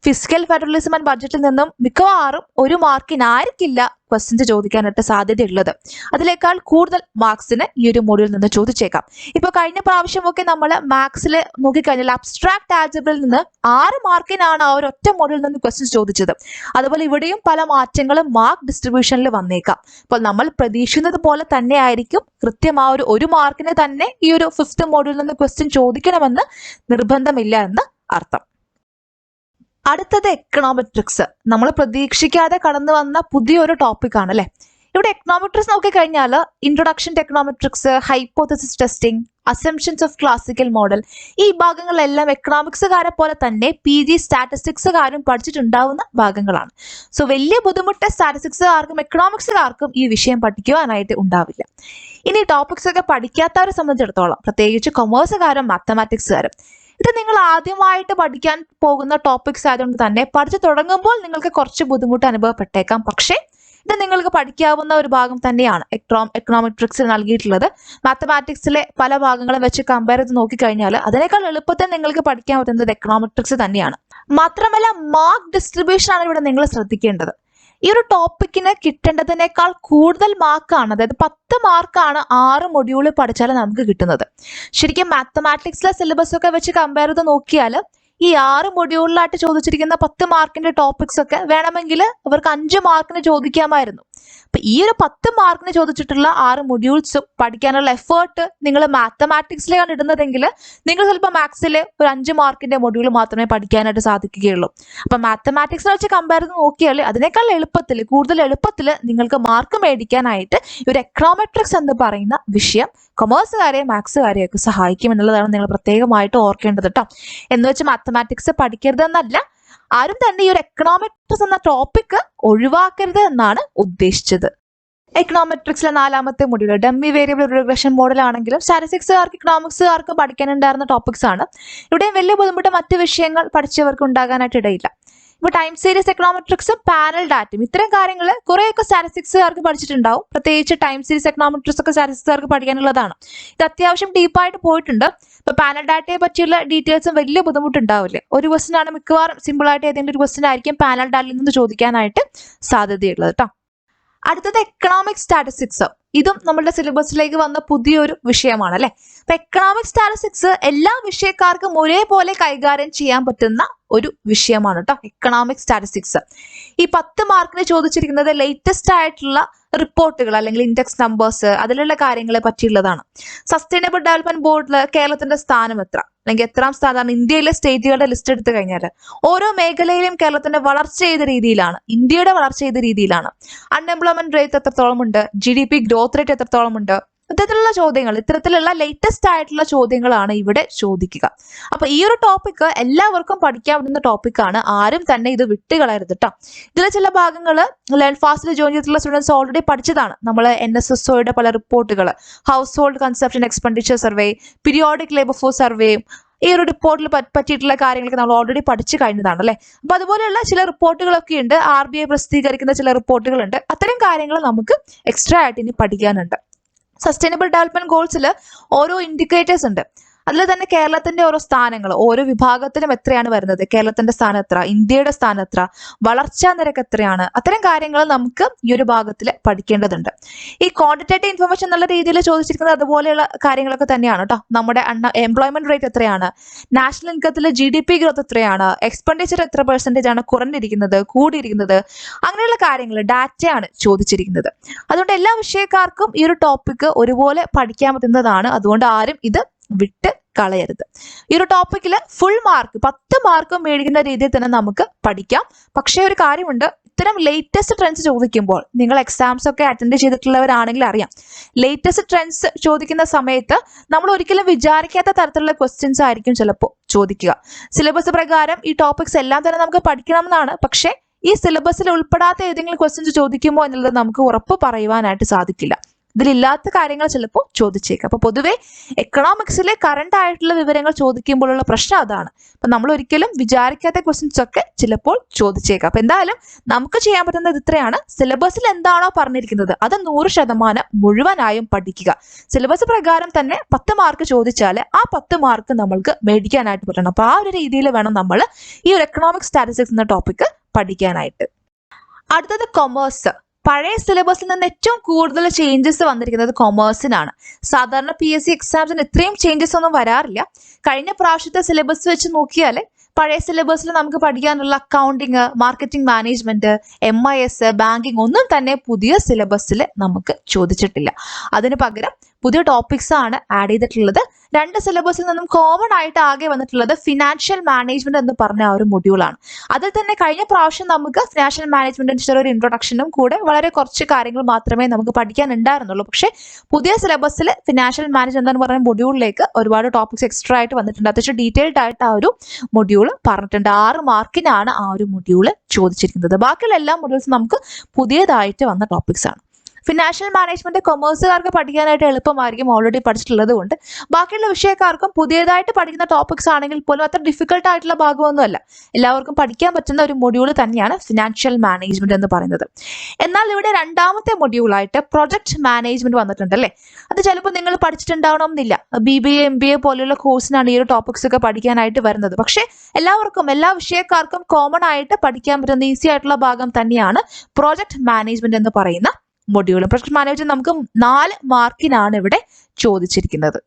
ഫിസ്ക്കൽ ഫെഡറലിസം ആൻഡ് ബഡ്ജറ്റിൽ നിന്നും മിക്കവാറും 1 മാർക്കിനായിരിക്കില്ല ക്വസ്റ്റ്യൻസ് ചോദിക്കാനായിട്ട് സാധ്യതയുള്ളത്. അതിനേക്കാൾ കൂടുതൽ മാർക്സിന് ഈ ഒരു മൊഡ്യൂളിൽ നിന്ന് ചോദിച്ചേക്കാം. ഇപ്പൊ കഴിഞ്ഞ പ്രാവശ്യമൊക്കെ നമ്മൾ മാത്സിൽ നോക്കിക്കഴിഞ്ഞാൽ അബ്സ്ട്രാക്ട് ആൽജിബ്രയിൽ നിന്ന് 6 മാർക്കിനാണ് ആ ഒരു ഒറ്റ മൊഡ്യൂളിൽ നിന്ന് ക്വസ്റ്റ്യൻസ് ചോദിച്ചത്. അതുപോലെ ഇവിടെയും പല മാറ്റങ്ങളും മാർക്ക് ഡിസ്ട്രിബ്യൂഷനിൽ വന്നേക്കാം. അപ്പോൾ നമ്മൾ പ്രതീക്ഷിക്കുന്നത് പോലെ തന്നെ ആയിരിക്കും കൃത്യം ആ ഒരു 1 മാർക്കിന് തന്നെ ഈ ഒരു 5th മൊഡ്യൂളിൽ നിന്ന് ക്വസ്റ്റ്യൻ ചോദിക്കണമെന്ന് നിർബന്ധമില്ല എന്ന് അർത്ഥം. അടുത്തത് എക്കണോമെട്രിക്സ്. നമ്മൾ പ്രതീക്ഷിക്കാതെ കടന്നു വന്ന പുതിയൊരു ടോപ്പിക് ആണ് അല്ലെ. ഇവിടെ എക്കണോമെട്രിക്സ് നോക്കിക്കഴിഞ്ഞാൽ introduction to econometrics, hypothesis testing, assumptions of classical model, ഈ ഭാഗങ്ങളെല്ലാം എക്കണോമിക്സുകാരെ പോലെ തന്നെ PG സ്റ്റാറ്റിസ്റ്റിക്സുകാരും പഠിച്ചിട്ടുണ്ടാവുന്ന ഭാഗങ്ങളാണ്. സോ വലിയ ബുദ്ധിമുട്ട് സ്റ്റാറ്റിസ്റ്റിക്സുകാർക്കും എക്കണോമിക്സുകാർക്കും ഈ വിഷയം പഠിക്കുവാനായിട്ട് ഉണ്ടാവില്ല. ഇനി ടോപ്പിക്സ് ഒക്കെ പഠിക്കാത്തവരെ സംബന്ധിച്ചിടത്തോളം, പ്രത്യേകിച്ച് കൊമേഴ്സുകാരും മാത്തമാറ്റിക്സുകാരും, ഇത് നിങ്ങൾ ആദ്യമായിട്ട് പഠിക്കാൻ പോകുന്ന ടോപ്പിക്സ് ആയതുകൊണ്ട് തന്നെ പഠിച്ചു തുടങ്ങുമ്പോൾ നിങ്ങൾക്ക് കുറച്ച് ബുദ്ധിമുട്ട് അനുഭവപ്പെട്ടേക്കാം. പക്ഷേ ഇത് നിങ്ങൾക്ക് പഠിക്കാവുന്ന ഒരു ഭാഗം തന്നെയാണ്. എക്കണോമെട്രിക്സ് നൽകിയിട്ടുള്ളത് മാത്തമാറ്റിക്സിലെ പല ഭാഗങ്ങളും വെച്ച് കമ്പയർ ചെയ്ത് നോക്കിക്കഴിഞ്ഞാൽ അതിനേക്കാൾ എളുപ്പത്തിൽ നിങ്ങൾക്ക് പഠിക്കാൻ പറ്റുന്നത് എക്കണോമെട്രിക്സ് തന്നെയാണ്. മാത്രമല്ല മാർക്ക് ഡിസ്ട്രിബ്യൂഷൻ ആണ് ഇവിടെ നിങ്ങൾ ശ്രദ്ധിക്കേണ്ടത്. ഈ ഒരു ടോപ്പിക്കിന് കിട്ടേണ്ടതിനേക്കാൾ കൂടുതൽ മാർക്കാണ്, അതായത് 10 മാർക്കാണ് 6 മൊഡ്യൂൾ പഠിച്ചാൽ നമുക്ക് കിട്ടുന്നത്. ശരിക്കും മാത്തമാറ്റിക്സിലെ സിലബസ് ഒക്കെ വെച്ച് കമ്പയർ ചെയ്ത് നോക്കിയാൽ ഈ 6 മൊഡ്യൂളിലായിട്ട് ചോദിച്ചിരിക്കുന്ന 10 മാർക്കിന്റെ ടോപ്പിക്സ് ഒക്കെ വേണമെങ്കിൽ അവർക്ക് 5 മാർക്കിന് ചോദിക്കാമായിരുന്നു. അപ്പൊ ഈ ഒരു 10 മാർക്കിന് ചോദിച്ചിട്ടുള്ള 6 മൊഡ്യൂൾസും പഠിക്കാനുള്ള എഫേർട്ട് നിങ്ങൾ മാത്തമാറ്റിക്സിലാണ് ഇടുന്നതെങ്കിൽ നിങ്ങൾ ചിലപ്പോൾ മാത്സിലെ ഒരു 5 മാർക്കിന്റെ മൊഡ്യൂൾ മാത്രമേ പഠിക്കാനായിട്ട് സാധിക്കുകയുള്ളൂ. അപ്പൊ മാത്തമാറ്റിക്സിനെ വെച്ച് കമ്പയർ ചെയ്ത് നോക്കിയാൽ അതിനേക്കാൾ എളുപ്പത്തിൽ, കൂടുതൽ എളുപ്പത്തിൽ നിങ്ങൾക്ക് മാർക്ക് മേടിക്കാനായിട്ട് ഈ ഒരു എക്കണോമെട്രിക്സ് എന്ന് പറയുന്ന വിഷയം കൊമേഴ്സുകാരെയും മാത്സുകാരെയും ഒക്കെ സഹായിക്കും എന്നുള്ളതാണ് നിങ്ങൾ പ്രത്യേകമായിട്ട് ഓർക്കേണ്ടത് കേട്ടോ. എന്ന് വെച്ച് മാത്തമാറ്റിക്സ് പഠിക്കരുതെന്നല്ല, ആരും തന്നെ ഈ ഒരു എക്കണോമെട്രിക്സ് എന്ന ടോപ്പിക് ഒഴിവാക്കരുത് എന്നാണ് ഉദ്ദേശിച്ചത്. എക്കണോമെട്രിക്സിലെ 4ാമത്തെ module dummy variable regression model ആണെങ്കിലും സ്റ്റാറ്റിസ്റ്റിക്സുകാർക്ക് ഇക്കണോമിക്സുകാർക്കും പഠിക്കാനുണ്ടായിരുന്ന ടോപ്പിക്സ് ആണ്. ഇവിടെയും വലിയ ബുദ്ധിമുട്ട് മറ്റു വിഷയങ്ങൾ പഠിച്ചവർക്ക് ഉണ്ടാകാനായിട്ട് ഇടയില്ല. ഇപ്പൊ ടൈം സീരീസ് എക്കണോമെട്രിക്സും പാനൽ ഡാറ്റയും ഇത്തരം കാര്യങ്ങൾ കുറേയൊക്കെ സ്റ്റാറ്റിസ്റ്റിക്സുകാർക്ക് പഠിച്ചിട്ടുണ്ടാവും. പ്രത്യേകിച്ച് ടൈം സീരീസ് എക്കണോമെട്രിക്സ് ഒക്കെ സ്റ്റാറ്റിസ്റ്റിക്സുകാർക്ക് പഠിക്കാനുള്ളതാണ്. ഇത് അത്യാവശ്യം ഡീപ്പായിട്ട് പോയിട്ടുണ്ട്. ഇപ്പൊ പാനൽ ഡാറ്റയെ പറ്റിയുള്ള ഡീറ്റെയിൽസും വലിയ ബുദ്ധിമുട്ടുണ്ടാവില്ല. ഒരു ക്വസ്റ്റൻ ആണ് മിക്കവാറും സിമ്പിൾ ആയിട്ട് ഏതെങ്കിലും ഒരു ക്വസ്റ്റൻ ആയിരിക്കും പാനൽ ഡാറ്റയിൽ നിന്ന് ചോദിക്കാനായിട്ട് സാധ്യതയുള്ളത് കേട്ടോ. അടുത്തത് എക്കണോമിക് സ്റ്റാറ്റിസ്റ്റിക്സ്. ഇതും നമ്മുടെ സിലബസിലേക്ക് വന്ന പുതിയൊരു വിഷയമാണ് അല്ലെ. അപ്പൊ എക്കണോമിക് സ്റ്റാറ്റിസ്റ്റിക്സ് എല്ലാ വിഷയക്കാർക്കും ഒരേപോലെ കൈകാര്യം ചെയ്യാൻ പറ്റുന്ന ഒരു വിഷയമാണ് കേട്ടോ എക്കണോമിക് സ്റ്റാറ്റിസ്റ്റിക്സ്. ഈ 10 മാർക്കിന് ചോദിച്ചിരിക്കുന്നത് ലേറ്റസ്റ്റ് ആയിട്ടുള്ള റിപ്പോർട്ടുകൾ അല്ലെങ്കിൽ ഇൻഡെക്സ് നമ്പേഴ്സ്, അതിലുള്ള കാര്യങ്ങളെ പറ്റിയുള്ളതാണ്. സസ്റ്റൈനബിൾ ഡെവലപ്മെന്റ് ബോർഡിൽ കേരളത്തിന്റെ സ്ഥാനം എത്ര, അല്ലെങ്കിൽ എത്രാം സ്ഥാനമാണ് ഇന്ത്യയിലെ സ്റ്റേറ്റുകളുടെ ലിസ്റ്റ് എടുത്തു കഴിഞ്ഞാൽ ഓരോ മേഖലയിലും കേരളത്തിന്റെ വളർച്ച ചെയ്ത രീതിയിലാണ്, ഇന്ത്യയുടെ വളർച്ച ചെയ്ത രീതിയിലാണ്. അൺഎംപ്ലോയ്മെന്റ് റേറ്റ് എത്രത്തോളം ഉണ്ട്, GDP ഗ്രോത്ത് റേറ്റ് എത്രത്തോളം ഉണ്ട്, ഇത്തരത്തിലുള്ള ചോദ്യങ്ങൾ, ഇത്തരത്തിലുള്ള ലേറ്റസ്റ്റ് ആയിട്ടുള്ള ചോദ്യങ്ങളാണ് ഇവിടെ ചോദിക്കുക. അപ്പൊ ഈ ഒരു ടോപ്പിക് എല്ലാവർക്കും പഠിക്കാൻ പറ്റുന്ന ടോപ്പിക്കാണ്. ആരും തന്നെ ഇത് വിട്ടുകളയരുത് കേട്ടോ. ഇതിലെ ചില ഭാഗങ്ങൾ ലേൺ ഫാസ്റ്റിൽ ജോയിൻ ചെയ്തിട്ടുള്ള സ്റ്റുഡൻസ് ഓൾറെഡി പഠിച്ചതാണ്. നമ്മൾ NSSOയുടെ പല റിപ്പോർട്ടുകൾ, household consumption expenditure survey, periodic labour force സർവേയും ഈ ഒരു റിപ്പോർട്ടിൽ പറ്റിയിട്ടുള്ള കാര്യങ്ങളൊക്കെ നമ്മൾ ഓൾറെഡി പഠിച്ചു കഴിഞ്ഞതാണ് അല്ലെ. അപ്പൊ അതുപോലെയുള്ള ചില റിപ്പോർട്ടുകളൊക്കെ ഉണ്ട്, RBI പ്രസിദ്ധീകരിക്കുന്ന ചില റിപ്പോർട്ടുകളുണ്ട്. അത്തരം കാര്യങ്ങൾ നമുക്ക് എക്സ്ട്രാ ആയിട്ട് ഇനി പഠിക്കാനുണ്ട്. സസ്റ്റൈനബിൾ ഡെവലപ്മെന്റ് ഗോൾസിൽ ഓരോ ഇൻഡിക്കേറ്റേഴ്സ് ഉണ്ട്. അതിൽ തന്നെ കേരളത്തിന്റെ ഓരോ സ്ഥാനങ്ങൾ, ഓരോ വിഭാഗത്തിലും എത്രയാണ് വരുന്നത്, കേരളത്തിന്റെ സ്ഥാനം എത്ര, ഇന്ത്യയുടെ സ്ഥാനം എത്ര, വളർച്ചാ നിരക്ക് എത്രയാണ്, അത്തരം കാര്യങ്ങൾ നമുക്ക് ഈ ഒരു ഭാഗത്തിൽ പഠിക്കേണ്ടതുണ്ട്. ഈ ക്വാണ്ടിറ്റേറ്റീവ് ഇൻഫർമേഷൻ എന്നുള്ള രീതിയിൽ ചോദിച്ചിരിക്കുന്നത് അതുപോലെയുള്ള കാര്യങ്ങളൊക്കെ തന്നെയാണ് കേട്ടോ. നമ്മുടെ എംപ്ലോയ്മെന്റ് റേറ്റ് എത്രയാണ്, നാഷണൽ ഇൻകത്തിൽ GDP ഗ്രോത്ത് എത്രയാണ്, എക്സ്പെൻഡിച്ചർ എത്ര % ആണ് കുറഞ്ഞിരിക്കുന്നത്, കൂടിയിരിക്കുന്നത്, അങ്ങനെയുള്ള കാര്യങ്ങൾ ഡാറ്റയാണ് ചോദിച്ചിരിക്കുന്നത്. അതുകൊണ്ട് എല്ലാ വിഷയക്കാർക്കും ഈ ഒരു ടോപ്പിക്ക് ഒരുപോലെ പഠിക്കാൻ പറ്റുന്നതാണ്. അതുകൊണ്ട് ആരും ഇത് വിട്ട് കളയരുത്. ഈ ഒരു ടോപ്പിക്കിൽ ഫുൾ മാർക്ക് 10 മാർക്കും മേടിക്കുന്ന രീതിയിൽ തന്നെ നമുക്ക് പഠിക്കാം. പക്ഷേ ഒരു കാര്യമുണ്ട്, ഇത്തരം ലേറ്റസ്റ്റ് ട്രെൻഡ്സ് ചോദിക്കുമ്പോൾ നിങ്ങൾ എക്സാംസ് ഒക്കെ അറ്റൻഡ് ചെയ്തിട്ടുള്ളവരാണെങ്കിൽ അറിയാം, ലേറ്റസ്റ്റ് ട്രെൻഡ്സ് ചോദിക്കുന്ന സമയത്ത് നമ്മൾ ഒരിക്കലും വിചാരിക്കാത്ത തരത്തിലുള്ള ക്വസ്റ്റ്യൻസ് ആയിരിക്കും ചിലപ്പോൾ ചോദിക്കുക. സിലബസ് പ്രകാരം ഈ ടോപ്പിക്സ് എല്ലാം തന്നെ നമുക്ക് പഠിക്കണം എന്നാണ്. പക്ഷേ ഈ സിലബസിൽ ഉൾപ്പെടാത്ത ഏതെങ്കിലും ക്വസ്റ്റ്യൻസ് ചോദിക്കുമോ എന്നുള്ളത് നമുക്ക് ഉറപ്പ് പറയുവാനായിട്ട് സാധിക്കില്ല. ഇതിലില്ലാത്ത കാര്യങ്ങൾ ചിലപ്പോൾ ചോദിച്ചേക്കാം. അപ്പൊ പൊതുവെ എക്കണോമിക്സിലെ കറണ്ട് ആയിട്ടുള്ള വിവരങ്ങൾ ചോദിക്കുമ്പോഴുള്ള പ്രശ്നം അതാണ്. അപ്പൊ നമ്മൾ ഒരിക്കലും വിചാരിക്കാത്ത ക്വസ്റ്റ്യൻസ് ഒക്കെ ചിലപ്പോൾ ചോദിച്ചേക്കാം. അപ്പൊ എന്തായാലും നമുക്ക് ചെയ്യാൻ പറ്റുന്നത് ഇത്രയാണ്. സിലബസിൽ എന്താണോ പറഞ്ഞിരിക്കുന്നത് അത് 100% മുഴുവനായും പഠിക്കുക. സിലബസ് പ്രകാരം തന്നെ 10 മാർക്ക് ചോദിച്ചാൽ ആ 10 മാർക്ക് നമ്മൾക്ക് മേടിക്കാനായിട്ട് പറ്റണം. അപ്പൊ ആ ഒരു രീതിയിൽ വേണം നമ്മൾ ഈ ഒരു എക്കണോമിക് സ്റ്റാറ്റിസ്റ്റിക്സ് എന്ന ടോപ്പിക്ക് പഠിക്കാനായിട്ട്. അടുത്തത് കൊമേഴ്സ്. പഴയ സിലബസിൽ നിന്ന് ഏറ്റവും കൂടുതൽ ചേഞ്ചസ് വന്നിരിക്കുന്നത് കൊമേഴ്സിനാണ്. സാധാരണ PSC എക്സാംസിന് ഇത്രയും ചേഞ്ചസ് ഒന്നും വരാറില്ല. കഴിഞ്ഞ പ്രാവശ്യത്തെ സിലബസ് വെച്ച് നോക്കിയാൽ പഴയ സിലബസിൽ നമുക്ക് പഠിക്കാനുള്ള accounting, marketing management, MIS, banking ഒന്നും തന്നെ പുതിയ സിലബസിൽ നമുക്ക് ചോദിച്ചിട്ടില്ല. അതിന് പകരം പുതിയ ടോപ്പിക്സ് ആണ് ആഡ് ചെയ്തിട്ടുള്ളത്. 2 സിലബസിൽ നിന്നും കോമൺ ആയിട്ട് ആകെ വന്നിട്ടുള്ളത് ഫിനാൻഷ്യൽ മാനേജ്മെന്റ് എന്ന് പറഞ്ഞ ആ ഒരു മൊഡ്യൂളാണ്. അതിൽ തന്നെ കഴിഞ്ഞ പ്രാവശ്യം നമുക്ക് ഫിനാൻഷ്യൽ മാനേജ്മെന്റിന്റെ ചെറിയൊരു ഇൻട്രൊഡക്ഷനും കൂടെ വളരെ കുറച്ച് കാര്യങ്ങൾ മാത്രമേ നമുക്ക് പഠിക്കാൻ ഉണ്ടായിരുന്നുള്ളൂ. പക്ഷേ പുതിയ സിലബസിൽ ഫിനാൻഷ്യൽ മാനേജ്മെന്റ് എന്ന് പറയുന്ന മൊഡ്യൂളിലേക്ക് ഒരുപാട് ടോപ്പിക്സ് എക്സ്ട്രാ ആയിട്ട് വന്നിട്ടുണ്ട്. അത്യാവശ്യം ഡീറ്റെയിൽഡ് ആയിട്ട് ആ ഒരു മൊഡ്യൂൾ പറഞ്ഞിട്ടുണ്ട്. 6 മാർക്കിനാണ് ആ ഒരു മൊഡ്യൂൾ ചോദിച്ചിരിക്കുന്നത്. ബാക്കിയുള്ള എല്ലാ മൊഡ്യൂൾസും നമുക്ക് പുതിയതായിട്ട് വന്ന ടോപ്പിക്സ് ആണ്. ഫിനാൻഷ്യൽ മാനേജ്മെന്റ് കൊമേഴ്സുകാർക്ക് പഠിക്കാനായിട്ട് എളുപ്പമായിരിക്കും, ഓൾറെഡി പഠിച്ചിട്ടുള്ളത് കൊണ്ട്. ബാക്കിയുള്ള വിഷയക്കാർക്കും പുതിയതായിട്ട് പഠിക്കുന്ന ടോപ്പിക്സ് ആണെങ്കിൽ പോലും അത്ര ഡിഫിക്കൽട്ട് ആയിട്ടുള്ള ഭാഗമൊന്നുമല്ല, എല്ലാവർക്കും പഠിക്കാൻ പറ്റുന്ന ഒരു മൊഡ്യൂൾ തന്നെയാണ് ഫിനാൻഷ്യൽ മാനേജ്മെന്റ് എന്ന് പറയുന്നത്. എന്നാൽ ഇവിടെ രണ്ടാമത്തെ മൊഡ്യൂളായിട്ട് പ്രൊജക്ട് മാനേജ്മെന്റ് വന്നിട്ടുണ്ട് അല്ലേ. അത് ചിലപ്പോൾ നിങ്ങൾ പഠിച്ചിട്ടുണ്ടാവണം എന്നില്ല, BBA MBA പോലെയുള്ള കോഴ്സിനാണ് ഈ ഒരു ടോപ്പിക്സ് ഒക്കെ പഠിക്കാനായിട്ട് വരുന്നത്. പക്ഷേ എല്ലാവർക്കും, എല്ലാ വിഷയക്കാർക്കും കോമൺ ആയിട്ട് പഠിക്കാൻ പറ്റുന്ന ഈസി ആയിട്ടുള്ള ഭാഗം തന്നെയാണ് പ്രോജക്ട് മാനേജ്മെന്റ് എന്ന് പറയുന്ന മൊഡ്യൂൾ. പ്രൊജക്ട് മാനേജ്മെന്റ് നമുക്ക് 4 മാർക്കിനാണ് ഇവിടെ ചോദിച്ചിരിക്കുന്നത്.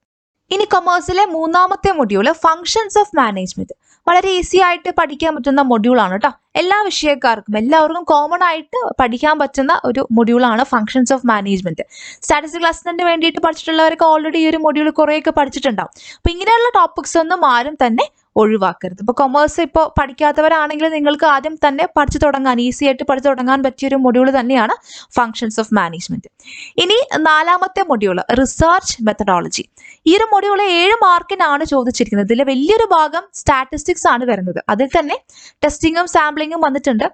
ഇനി കൊമേഴ്സിലെ മൂന്നാമത്തെ മൊഡ്യൂൾ ഫങ്ഷൻസ് ഓഫ് മാനേജ്മെന്റ്. വളരെ ഈസി ആയിട്ട് പഠിക്കാൻ പറ്റുന്ന മൊഡ്യൂളാണ് കേട്ടോ. എല്ലാ വിഷയക്കാർക്കും, എല്ലാവർക്കും കോമൺ ആയിട്ട് പഠിക്കാൻ പറ്റുന്ന ഒരു മൊഡ്യൂളാണ് ഫങ്ഷൻസ് ഓഫ് മാനേജ്മെന്റ്. സ്റ്റാറ്റിസ്റ്റിക്കൽ അസിസ്റ്റന്റിന് വേണ്ടിയിട്ട് പഠിച്ചിട്ടുള്ളവർക്ക് ഓൾറെഡി ഈ ഒരു മൊഡ്യൂൾ കുറേയൊക്കെ പഠിച്ചിട്ടുണ്ടാവും. അപ്പൊ ഇങ്ങനെയുള്ള ടോപ്പിക്സ് ഒന്നും ആരും തന്നെ ഒഴിവാക്കരുത്. ഇപ്പോൾ കൊമേഴ്സ് ഇപ്പോൾ പഠിക്കാത്തവരാണെങ്കിൽ നിങ്ങൾക്ക് ആദ്യം തന്നെ പഠിച്ചു തുടങ്ങാൻ, ഈസി ആയിട്ട് പഠിച്ചു തുടങ്ങാൻ പറ്റിയ ഒരു മൊഡ്യൂൾ തന്നെയാണ് ഫങ്ഷൻസ് ഓഫ് മാനേജ്മെന്റ്. ഇനി 4ാമത്തെ മൊഡ്യൂൾ റിസർച്ച് മെത്തഡോളജി. ഈ ഒരു മൊഡ്യൂൾ 7 മാർക്കിനാണ് ചോദിച്ചിരിക്കുന്നത്. ഇതിൽ വലിയൊരു ഭാഗം സ്റ്റാറ്റിസ്റ്റിക്സ് ആണ് വരുന്നത്. അതിൽ തന്നെ ടെസ്റ്റിങ്ങും സാമ്പിളിങ്ങും വന്നിട്ടുണ്ട്.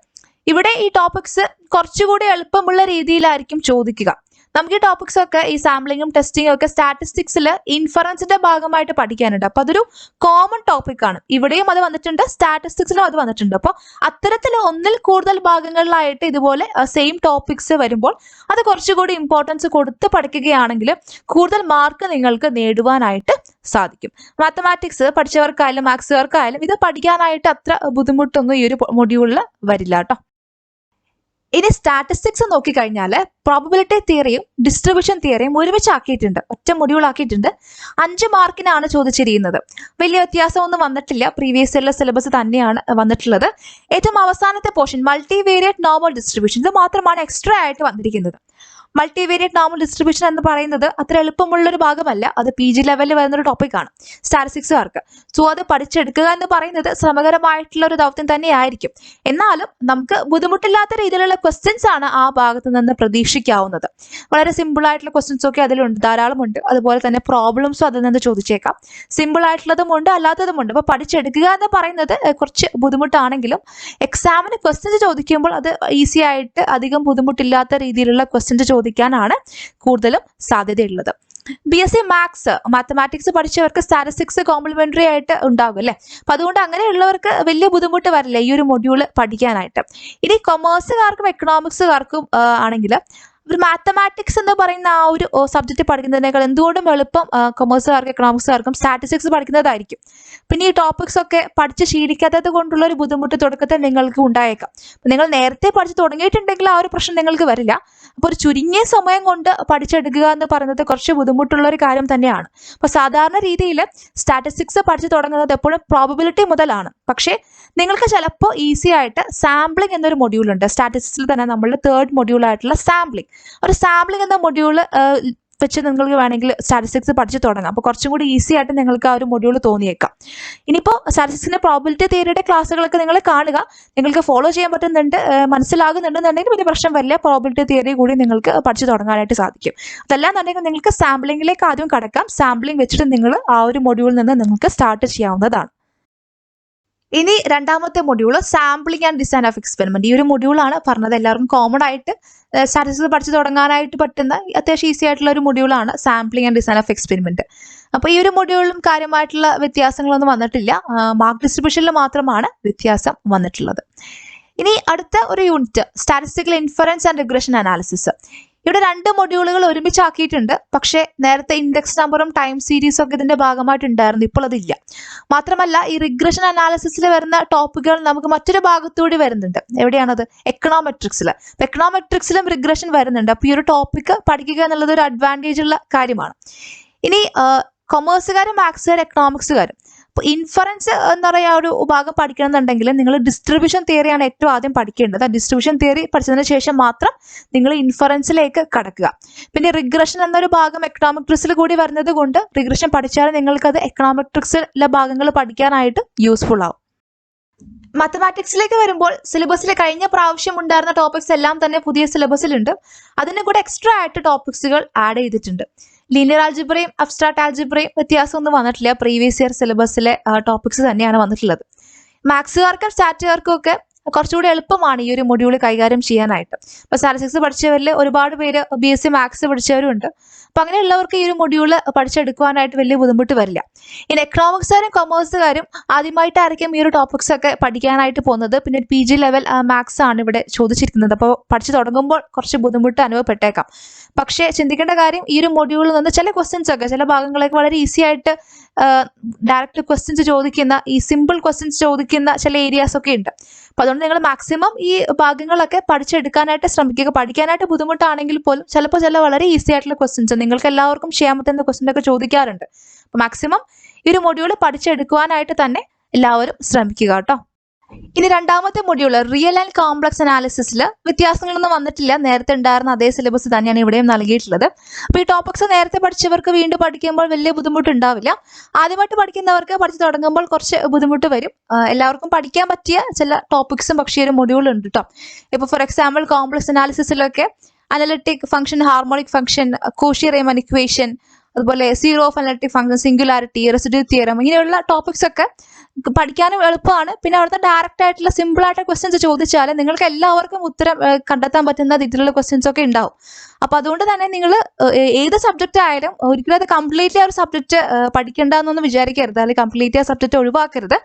ഇവിടെ ഈ ടോപ്പിക്സ് കുറച്ചുകൂടി എളുപ്പമുള്ള രീതിയിലായിരിക്കും ചോദിക്കുക. നമുക്ക് ഈ ടോപ്പിക്സ് ഒക്കെ, ഈ സാമ്പിളിങ്ങും ടെസ്റ്റിങ്ങും ഒക്കെ സ്റ്റാറ്റിസ്റ്റിക്സിൽ ഇൻഫറൻസിന്റെ ഭാഗമായിട്ട് പഠിക്കാനുണ്ട്. അപ്പൊ അതൊരു കോമൺ ടോപ്പിക് ആണ്. ഇവിടെയും അത് വന്നിട്ടുണ്ട്, സ്റ്റാറ്റിസ്റ്റിക്സിലും അത് വന്നിട്ടുണ്ട്. അപ്പോൾ അത്തരത്തിൽ ഒന്നിൽ കൂടുതൽ ഭാഗങ്ങളിലായിട്ട് ഇതുപോലെ സെയിം ടോപ്പിക്സ് വരുമ്പോൾ അത് കുറച്ചുകൂടി ഇമ്പോർട്ടൻസ് കൊടുത്ത് പഠിക്കുകയാണെങ്കിൽ കൂടുതൽ മാർക്ക് നിങ്ങൾക്ക് നേടുവാനായിട്ട് സാധിക്കും. മാത്തമാറ്റിക്സ് പഠിച്ചവർക്കായാലും മാത്സുകാർക്കായാലും ഇത് പഠിക്കാനായിട്ട് അത്ര ബുദ്ധിമുട്ടൊന്നും ഈ ഒരു മൊഡ്യൂളിൽ വരില്ല കേട്ടോ. ഇനി സ്റ്റാറ്റിസ്റ്റിക്സ് നോക്കിക്കഴിഞ്ഞാൽ പ്രോബബിലിറ്റി തിയറിയും ഡിസ്ട്രിബ്യൂഷൻ തിയറിയും ഒരുമിച്ചാക്കിയിട്ടുണ്ട്, ഒറ്റ മൊഡ്യൂൾ ആക്കിയിട്ടുണ്ട്. 5 മാർക്കിനാണ് ചോദിച്ചിരിക്കുന്നത്. വലിയ വ്യത്യാസമൊന്നും വന്നിട്ടില്ല, പ്രീവിയസ് ഇയറിലെ സിലബസ് തന്നെയാണ് വന്നിട്ടുള്ളത്. ഏറ്റവും അവസാനത്തെ പോർഷൻ മൾട്ടിവേരിയറ്റ് നോർമൽ ഡിസ്ട്രിബ്യൂഷൻ, ഇത് മാത്രമാണ് എക്സ്ട്രാ ആയിട്ട് വന്നിരിക്കുന്നത്. മൾട്ടിവേരിയറ്റ് നോർമൽ ഡിസ്ട്രിബ്യൂഷൻ എന്ന് പറയുന്നത് അത്ര എളുപ്പമുള്ളൊരു ഭാഗമല്ല, അത് PG ലെവലിൽ വരുന്നൊരു ടോപ്പിക്കാണ് സ്റ്റാറ്റിസ്റ്റിക്സുകാർക്ക്. സോ അത് പഠിച്ചെടുക്കുക എന്ന് പറയുന്നത് ശ്രമകരമായിട്ടുള്ള ഒരു ദൗത്യം തന്നെയായിരിക്കും. എന്നാലും നമുക്ക് ബുദ്ധിമുട്ടില്ലാത്ത രീതിയിലുള്ള ക്വസ്റ്റ്യൻസ് ആണ് ആ ഭാഗത്ത് നിന്ന് പ്രതീക്ഷിക്കാവുന്നത്. വളരെ സിമ്പിൾ ആയിട്ടുള്ള ക്വസ്റ്റ്യൻസ് ഒക്കെ അതിലുണ്ട്, ധാരാളമുണ്ട്. അതുപോലെ തന്നെ പ്രോബ്ലംസും അതിൽ നിന്ന് ചോദിച്ചേക്കാം. സിമ്പിൾ ആയിട്ടുള്ളതുമുണ്ട്, അല്ലാത്തതുമുണ്ട്. അപ്പോൾ പഠിച്ചെടുക്കുക എന്ന് പറയുന്നത് കുറച്ച് ബുദ്ധിമുട്ടാണെങ്കിലും എക്സാമിന് ക്വസ്റ്റ്യൻസ് ചോദിക്കുമ്പോൾ അത് ഈസി ആയിട്ട് അധികം ബുദ്ധിമുട്ടില്ലാത്ത രീതിയിലുള്ള ക്വസ്റ്റ്യൻസ് ചോദിക്കാനാണ് കൂടുതലും സാധ്യതയുള്ളത്. BSc മാത്സ്, മാത്തമാറ്റിക്സ് പഠിച്ചവർക്ക് സ്റ്റാറ്റിസ്റ്റിക്സ് കോംപ്ലിമെന്ററി ആയിട്ട് ഉണ്ടാകും അല്ലേ. അപ്പൊ അതുകൊണ്ട് അങ്ങനെയുള്ളവർക്ക് വലിയ ബുദ്ധിമുട്ട് വരില്ല ഈ ഒരു മൊഡ്യൂൾ പഠിക്കാനായിട്ട്. ഇനി കൊമേഴ്സുകാർക്കും എക്കണോമിക്സുകാർക്കും ആണെങ്കിൽ ഒരു മാത്തമാറ്റിക്സ് എന്ന് പറയുന്ന ആ ഒരു സബ്ജക്റ്റ് പഠിക്കുന്നതിനേക്കാൾ എന്തുകൊണ്ടും എളുപ്പം കൊമേഴ്സുകാർക്കും എക്കണോമിക്സുകാർക്കും സ്റ്റാറ്റിസ്റ്റിക്സ് പഠിക്കുന്നതായിരിക്കും. പിന്നെ ഈ ടോപ്പിക്സ് ഒക്കെ പഠിച്ച് ശീലിക്കാത്തത് കൊണ്ടുള്ള ഒരു ബുദ്ധിമുട്ട് തുടക്കത്തിൽ നിങ്ങൾക്ക് ഉണ്ടായേക്കാം. നിങ്ങൾ നേരത്തെ പഠിച്ച് തുടങ്ങിയിട്ടുണ്ടെങ്കിൽ ആ ഒരു പ്രശ്നം നിങ്ങൾക്ക് വരില്ല. അപ്പോൾ ഒരു ചുരുങ്ങിയ സമയം കൊണ്ട് പഠിച്ചെടുക്കുക എന്ന് പറയുന്നത് കുറച്ച് ബുദ്ധിമുട്ടുള്ള ഒരു കാര്യം തന്നെയാണ്. അപ്പോൾ സാധാരണ രീതിയിൽ സ്റ്റാറ്റിസ്റ്റിക്സ് പഠിച്ചു തുടങ്ങുന്നത് എപ്പോഴും പ്രോബബിലിറ്റി മുതലാണ്. പക്ഷേ നിങ്ങൾക്ക് ചിലപ്പോൾ ഈസി ആയിട്ട് സാമ്പിളിംഗ് എന്നൊരു മൊഡ്യൂളുണ്ട്. സ്റ്റാറ്റിസ്റ്റിക്സിൽ തന്നെ നമ്മളുടെ 3rd മൊഡ്യൂളായിട്ടുള്ള സാമ്പിളിംഗ്, ഒരു സാമ്പിളിംഗ് എന്ന മൊഡ്യൂൾ വെച്ച് നിങ്ങൾക്ക് വേണമെങ്കിൽ സ്റ്റാറ്റിസ്റ്റിക്സ് പഠിച്ച് തുടങ്ങാം. അപ്പോൾ കുറച്ചും കൂടി ഈസി ആയിട്ട് നിങ്ങൾക്ക് ആ ഒരു മൊഡ്യൂൾ തോന്നിയേക്കാം. ഇനിയിപ്പോൾ സ്റ്റാറ്റിസ്റ്റിക്സിന്റെ പ്രോബബിലിറ്റി തിയറിയുടെ ക്ലാസ്സുകളൊക്കെ നിങ്ങൾ കാണുക, നിങ്ങൾക്ക് ഫോളോ ചെയ്യാൻ പറ്റുന്നുണ്ട്, മനസ്സിലാകുന്നുണ്ടെന്നുണ്ടെങ്കിൽ വലിയ പ്രശ്നം വരില്ല. പ്രോബബിലിറ്റി തിയറി കൂടി നിങ്ങൾക്ക് പഠിച്ചു തുടങ്ങാനായിട്ട് സാധിക്കും. അതല്ലാന്നുണ്ടെങ്കിൽ നിങ്ങൾക്ക് സാമ്പിളിംഗിലേക്ക് ആദ്യം കടക്കാം. സാമ്പിളിംഗ് വെച്ചിട്ട് നിങ്ങൾ ആ ഒരു മൊഡ്യൂളിൽ നിന്ന് നിങ്ങൾക്ക് സ്റ്റാർട്ട് ചെയ്യാവുന്നതാണ്. ഇനി 2ാമത്തെ module sampling and design of experiment. ഈ ഒരു മൊഡ്യൂളാണ് പറഞ്ഞത് എല്ലാവർക്കും കോമൺ ആയിട്ട് സ്റ്റാറ്റിസ്റ്റിക്സ് പഠിച്ചു തുടങ്ങാനായിട്ട് പറ്റുന്ന അത്യാവശ്യം ഈസി ആയിട്ടുള്ള ഒരു മൊഡ്യൂളാണ് sampling and design of experiment. അപ്പോൾ ഈ ഒരു മൊഡ്യൂളിലും കാര്യമായിട്ടുള്ള വ്യത്യാസങ്ങളൊന്നും വന്നിട്ടില്ല, മാർക്ക് ഡിസ്ട്രിബ്യൂഷനിൽ മാത്രമാണ് വ്യത്യാസം വന്നിട്ടുള്ളത്. ഇനി അടുത്ത ഒരു unit statistical inference and regression analysis. ഇവിടെ 2 മൊഡ്യൂളുകൾ ഒരുമിച്ചാക്കിയിട്ടുണ്ട്. പക്ഷേ നേരത്തെ ഇൻഡെക്സ് നമ്പറും ടൈം സീരീസും ഒക്കെ ഇതിന്റെ ഭാഗമായിട്ടുണ്ടായിരുന്നു, ഇപ്പോൾ അതില്ല. മാത്രമല്ല ഈ റിഗ്രഷൻ അനാലിസിസിൽ വരുന്ന ടോപ്പിക്കുകൾ നമുക്ക് മറ്റൊരു ഭാഗത്തൂടി വരുന്നുണ്ട്. എവിടെയാണത്? എക്കണോമെട്രിക്സിൽ. എക്കണോമെട്രിക്സിലും റിഗ്രഷൻ വരുന്നുണ്ട്. അപ്പോൾ ഈ ഒരു ടോപ്പിക്ക് പഠിക്കുക എന്നുള്ളത് ഒരു അഡ്വാൻറ്റേജ് ഉള്ള കാര്യമാണ്. ഇനി കൊമേഴ്സുകാരും മാത്സുകാരും എക്കണോമിക്സുകാരും അപ്പോൾ ഇൻഫറൻസ് എന്ന് പറയുക ഒരു ഭാഗം പഠിക്കണമെന്നുണ്ടെങ്കിൽ നിങ്ങൾ ഡിസ്ട്രിബ്യൂഷൻ തിയറിയാണ് ഏറ്റവും ആദ്യം പഠിക്കേണ്ടത്. ഡിസ്ട്രിബ്യൂഷൻ തിയറി പഠിച്ചതിന് ശേഷം മാത്രം നിങ്ങൾ ഇൻഫറൻസിലേക്ക് കടക്കുക. പിന്നെ റിഗ്രഷൻ എന്നൊരു ഭാഗം എക്കണോമെട്രിക്സിൽ കൂടി വരുന്നത് കൊണ്ട് റിഗ്രഷൻ പഠിച്ചാൽ നിങ്ങൾക്കത് എക്കണോമെട്രിക്സിലെ ഭാഗങ്ങൾ പഠിക്കാനായിട്ട് യൂസ്ഫുൾ ആവും. മാത്തമാറ്റിക്സിലേക്ക് വരുമ്പോൾ സിലബസിൽ കഴിഞ്ഞ പ്രാവശ്യം ഉണ്ടായിരുന്ന ടോപ്പിക്സ് എല്ലാം തന്നെ പുതിയ സിലബസിലുണ്ട്. അതിന് കൂടെ എക്സ്ട്രാ ആയിട്ട് ടോപ്പിക്സുകൾ ആഡ് ചെയ്തിട്ടുണ്ട്. ലീനിയർ ആൽജിബ്രയും അബ്സ്ട്രാക്ട് ആൽജിബ്രയും വ്യത്യാസമൊന്നും വന്നിട്ടില്ല, പ്രീവിയസ് ഇയർ സിലബസിലെ ടോപ്പിക്സ് തന്നെയാണ് വന്നിട്ടുള്ളത്. മാത്സുകാർക്കും സ്റ്റാറ്റുകാർക്കും ഒക്കെ കുറച്ചുകൂടി എളുപ്പമാണ് ഈ ഒരു മൊഡ്യൂൾ കൈകാര്യം ചെയ്യാനായിട്ട്. ഇപ്പോൾ സ്റ്റാറ്റിസ്റ്റിക്സ് പഠിച്ചവരിൽ ഒരുപാട് പേര് BSc മാത്സ് പഠിച്ചവരുണ്ട്. അപ്പം അങ്ങനെയുള്ളവർക്ക് ഈ ഒരു മൊഡ്യൂൾ പഠിച്ചെടുക്കുവാനായിട്ട് വലിയ ബുദ്ധിമുട്ട് വരില്ല. ഇനി എക്കണോമിക്സുകാരും കൊമേഴ്സുകാരും ആദ്യമായിട്ടായിരിക്കും ഈ ഒരു ടോപ്പിക്സ് ഒക്കെ പഠിക്കാനായിട്ട് പോകുന്നത്. പിന്നെ ഒരു PG ലെവൽ മാത്സ് ആണ് ഇവിടെ ചോദിച്ചിരിക്കുന്നത്. അപ്പോൾ പഠിച്ചു തുടങ്ങുമ്പോൾ കുറച്ച് ബുദ്ധിമുട്ട് അനുഭവപ്പെട്ടേക്കാം. പക്ഷേ ചിന്തിക്കേണ്ട കാര്യം, ഈ ഒരു മൊഡ്യൂളിൽ നിന്ന് ചില ക്വസ്റ്റ്യൻസ് ഒക്കെ ചില ഭാഗങ്ങളൊക്കെ വളരെ ഈസി ആയിട്ട് ഡയറക്റ്റ് ക്വസ്റ്റ്യൻസ് ചോദിക്കുന്ന, ഈ സിമ്പിൾ ക്വസ്റ്റ്യൻസ് ചോദിക്കുന്ന ചില ഏരിയാസ് ഒക്കെ ഉണ്ട്. അപ്പോൾ അതുകൊണ്ട് നിങ്ങൾ മാക്സിമം ഈ ഭാഗങ്ങളൊക്കെ പഠിച്ചെടുക്കാനായിട്ട് ശ്രമിക്കുക. പഠിക്കാനായിട്ട് ബുദ്ധിമുട്ടാണെങ്കിൽ പോലും ചിലപ്പോൾ ചില വളരെ ഈസി ആയിട്ടുള്ള ക്വസ്റ്റ്യൻസ് നിങ്ങൾക്ക് എല്ലാവർക്കും ചെയ്യാൻ പറ്റുന്ന ക്വസ്റ്റ്യൻ ഒക്കെ ചോദിക്കാറുണ്ട്. അപ്പോൾ മാക്സിമം ഈ ഒരു മൊഡ്യൂൾ പഠിച്ചെടുക്കുവാനായിട്ട് തന്നെ എല്ലാവരും ശ്രമിക്കുക കേട്ടോ. ഇനി രണ്ടാമത്തെ മൊഡ്യൂൾ റിയൽ ആൻഡ് കോംപ്ലക്സ് അനാലിസിസിൽ വ്യത്യാസങ്ങളൊന്നും വന്നിട്ടില്ല. നേരത്തെ ഉണ്ടായിരുന്ന അതേ സിലബസ് തന്നെയാണ് ഇവിടെയും നൽകിയിട്ടുള്ളത്. അപ്പോൾ ഈ ടോപ്പിക്സ് നേരത്തെ പഠിച്ചവർക്ക് വീണ്ടും പഠിക്കുമ്പോൾ വലിയ ബുദ്ധിമുട്ടുണ്ടാവില്ല. ആദ്യമായിട്ട് പഠിക്കുന്നവർക്ക് പഠിച്ചു തുടങ്ങുമ്പോൾ കുറച്ച് ബുദ്ധിമുട്ട് വരും. എല്ലാവർക്കും പഠിക്കാൻ പറ്റിയ ചില ടോപ്പിക്സും പക്ഷേ ഒരു മൊഡ്യൂൾ ഉണ്ട് കേട്ടോ. ഇപ്പോൾ ഫോർ എക്സാമ്പിൾ കോംപ്ലക്സ് അനാലിസിസിലൊക്കെ analytic function, harmonic function, Cauchy Riemann equation, അതുപോലെ zero of analytic function, singularity, residue theorem, ഇങ്ങനെയുള്ള ടോപ്പിക്സ് ഒക്കെ പഠിക്കാനും എളുപ്പമാണ്. പിന്നെ അവിടുത്തെ ഡയറക്റ്റ് ആയിട്ടുള്ള സിമ്പിൾ ആയിട്ടുള്ള ക്വസ്റ്റ്യൻസ് ചോദിച്ചാൽ നിങ്ങൾക്ക് എല്ലാവർക്കും ഉത്തരം കണ്ടെത്താൻ പറ്റുന്ന രീതിയിലുള്ള ക്വസ്റ്റ്യൻസ് ഒക്കെ ഉണ്ടാവും. അപ്പോൾ അതുകൊണ്ട് തന്നെ നിങ്ങൾ ഏത് സബ്ജക്റ്റ് ആയാലും ഒരിക്കലും അത് കംപ്ലീറ്റ്ലി ആ ഒരു സബ്ജക്റ്റ് പഠിക്കേണ്ടെന്നൊന്നും വിചാരിക്കരുത്, അല്ലെങ്കിൽ കംപ്ലീറ്റ്ലി ആ സബ്ജക്റ്റ് ഒഴിവാക്കരുത്.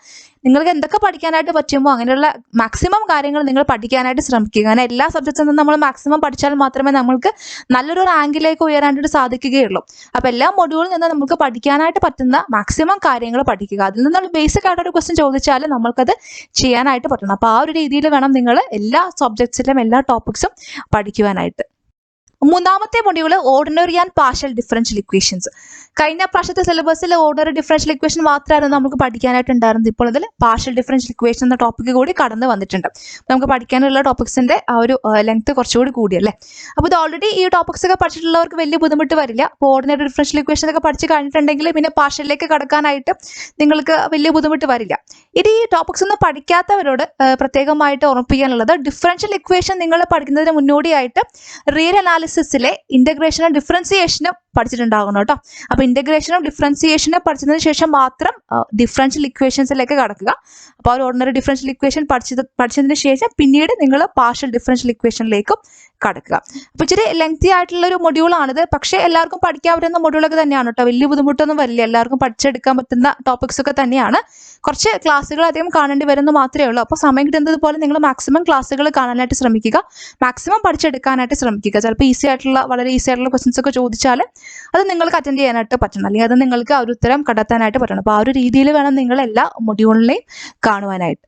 നിങ്ങൾക്ക് എന്തൊക്കെ പഠിക്കാനായിട്ട് പറ്റുമോ അങ്ങനെയുള്ള മാക്സിമം കാര്യങ്ങൾ നിങ്ങൾ പഠിക്കാനായിട്ട് ശ്രമിക്കുക. കാരണം എല്ലാ സബ്ജക്റ്റിൽ നിന്നും നമ്മൾ മാക്സിമം പഠിച്ചാൽ മാത്രമേ നമ്മൾക്ക് നല്ലൊരു റാങ്കിലേക്ക് ഉയരാനായിട്ട് സാധിക്കുകയുള്ളൂ. അപ്പോൾ എല്ലാ മൊഡ്യൂളിൽ നിന്ന് നമുക്ക് പഠിക്കാനായിട്ട് പറ്റുന്ന മാക്സിമം കാര്യങ്ങൾ പഠിക്കുക. അതിൽ നിന്നുള്ള ബേസിക് ആയിട്ടൊരു ക്വസ്റ്റ്യൻ ചോദിച്ചാൽ നമ്മൾക്കത് ചെയ്യാനായിട്ട് പറ്റണം. അപ്പോൾ ആ ഒരു രീതിയിൽ വേണം നിങ്ങൾ എല്ലാ സബ്ജക്ട്സിലും എല്ലാ ടോപ്പിക്സും പഠിക്കുവാനായിട്ട്. മൂന്നാമത്തെ module ordinary and partial differential equations. കഴിഞ്ഞ പ്രാവശ്യത്തെ സിലബസിൽ ഓർഡിനറി ഡിഫറൻഷ്യൽ ഇക്വേഷൻ മാത്രമായിരുന്നു നമുക്ക് പഠിക്കാനായിട്ട് ഉണ്ടായിരുന്നത്. ഇപ്പോൾ അതിൽ പാർഷ്യൽ ഡിഫറൻഷ്യൽ ഇക്വേഷൻ എന്ന ടോപ്പിക്ക് കൂടി കടന്നു വന്നിട്ടുണ്ട്. നമുക്ക് പഠിക്കാനുള്ള ടോപ്പിക്സിന്റെ ആ ഒരു ലെങ്ത് കുറച്ചുകൂടി കൂടിയല്ലേ. അപ്പോൾ ഇത് ഓൾറെഡി ഈ ടോപ്പിക്സ് ഒക്കെ പഠിച്ചിട്ടുള്ളവർക്ക് വലിയ ബുദ്ധിമുട്ട് വരില്ല. അപ്പോൾ ഓർഡിനറി ഡിഫറൻഷ്യൽ ഇക്വേഷൻ ഒക്കെ പഠിച്ച് കഴിഞ്ഞിട്ടുണ്ടെങ്കിൽ പിന്നെ പാർഷ്യലിലേക്ക് കടക്കാനായിട്ട് നിങ്ങൾക്ക് വലിയ ബുദ്ധിമുട്ട് വരില്ല. ഇത് ഈ ടോപ്പിക്സ് ഒന്നും പഠിക്കാത്തവരോട് പ്രത്യേകമായിട്ട് ഓർമ്മിപ്പിക്കാനുള്ളത്, ഡിഫറൻഷ്യൽ ഇക്വേഷൻ നിങ്ങൾ പഠിക്കുന്നതിന് മുന്നോടിയായിട്ട് റിയൽ അനാലിസിസിലെ ഇന്റഗ്രേഷനും ഡിഫറൻസിയേഷനും പഠിച്ചിട്ടുണ്ടാകണം കേട്ടോ. അപ്പോൾ ഇന്റഗ്രേഷനും ഡിഫറൻസിയേഷനും പഠിച്ചതിന് ശേഷം മാത്രം ഡിഫറൻഷ്യൽ ഇക്വേഷൻസിലേക്ക് കടക്കുക. അപ്പോൾ ഒരു ഓർഡിനറി ഡിഫറൻഷ്യൽ ഇക്വേഷൻ പഠിച്ചതിന് ശേഷം പിന്നീട് നിങ്ങൾ പാർഷ്യൽ ഡിഫറൻഷ്യൽ ഇക്വേഷനിലേക്കും കടക്കുക. അപ്പോൾ ഇച്ചിരി ലെങ്തി ആയിട്ടുള്ള ഒരു മൊഡ്യൂളാണിത്. പക്ഷേ എല്ലാവർക്കും പഠിക്കാൻ പറ്റുന്ന മൊഡ്യൂളൊക്കെ തന്നെയാണ് കേട്ടോ. വലിയ ബുദ്ധിമുട്ടൊന്നും വരില്ല. എല്ലാവർക്കും പഠിച്ചെടുക്കാൻ പറ്റുന്ന ടോപ്പിക്സ് ഒക്കെ തന്നെയാണ്. കുറച്ച് ക്ലാസ്സുകൾ അധികം കാണേണ്ടി വരുന്നു മാത്രമേ ഉള്ളൂ. അപ്പോൾ സമയം കിട്ടുന്നത് പോലെ നിങ്ങൾ മാക്സിമം ക്ലാസ്സുകൾ കാണാനായിട്ട് ശ്രമിക്കുക, മാക്സിമം പഠിച്ചെടുക്കാനായിട്ട് ശ്രമിക്കുക. ചിലപ്പോൾ വളരെ ഈസി ആയിട്ടുള്ള ക്വസ്റ്റ്യൻസ് ഒക്കെ ചോദിച്ചാൽ അത് നിങ്ങൾക്ക് അറ്റൻഡ് ചെയ്യാനായിട്ട് പറ്റണം, അല്ലെങ്കിൽ അത് നിങ്ങൾക്ക് ആ ഒരു ഉത്തരം കണ്ടെത്താനായിട്ട് പറ്റണം. അപ്പോൾ ആ ഒരു രീതിയിൽ വേണം നിങ്ങൾ എല്ലാ മൊഡ്യൂളിനെയും കാണുവാനായിട്ട്.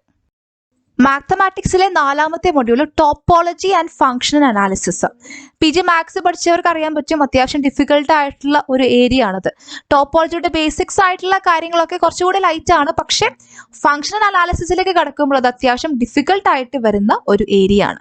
മാത്തമാറ്റിക്സിലെ നാലാമത്തെ module topology and functional analysis. PG maths പഠിച്ചവർക്ക് അറിയാൻ പറ്റും, അത്യാവശ്യം ഡിഫിക്കൽട്ട് ആയിട്ടുള്ള ഒരു ഏരിയ ആണത്. ടോപ്പോളജിയുടെ ബേസിക്സ് ആയിട്ടുള്ള കാര്യങ്ങളൊക്കെ കുറച്ചുകൂടി ലൈറ്റ് ആണ്. പക്ഷേ ഫങ്ഷണൽ അനാലിസിസിലേക്ക് കടക്കുമ്പോൾ അത് അത്യാവശ്യം ഡിഫിക്കൽട്ട് ആയിട്ട് വരുന്ന ഒരു ഏരിയ ആണ്.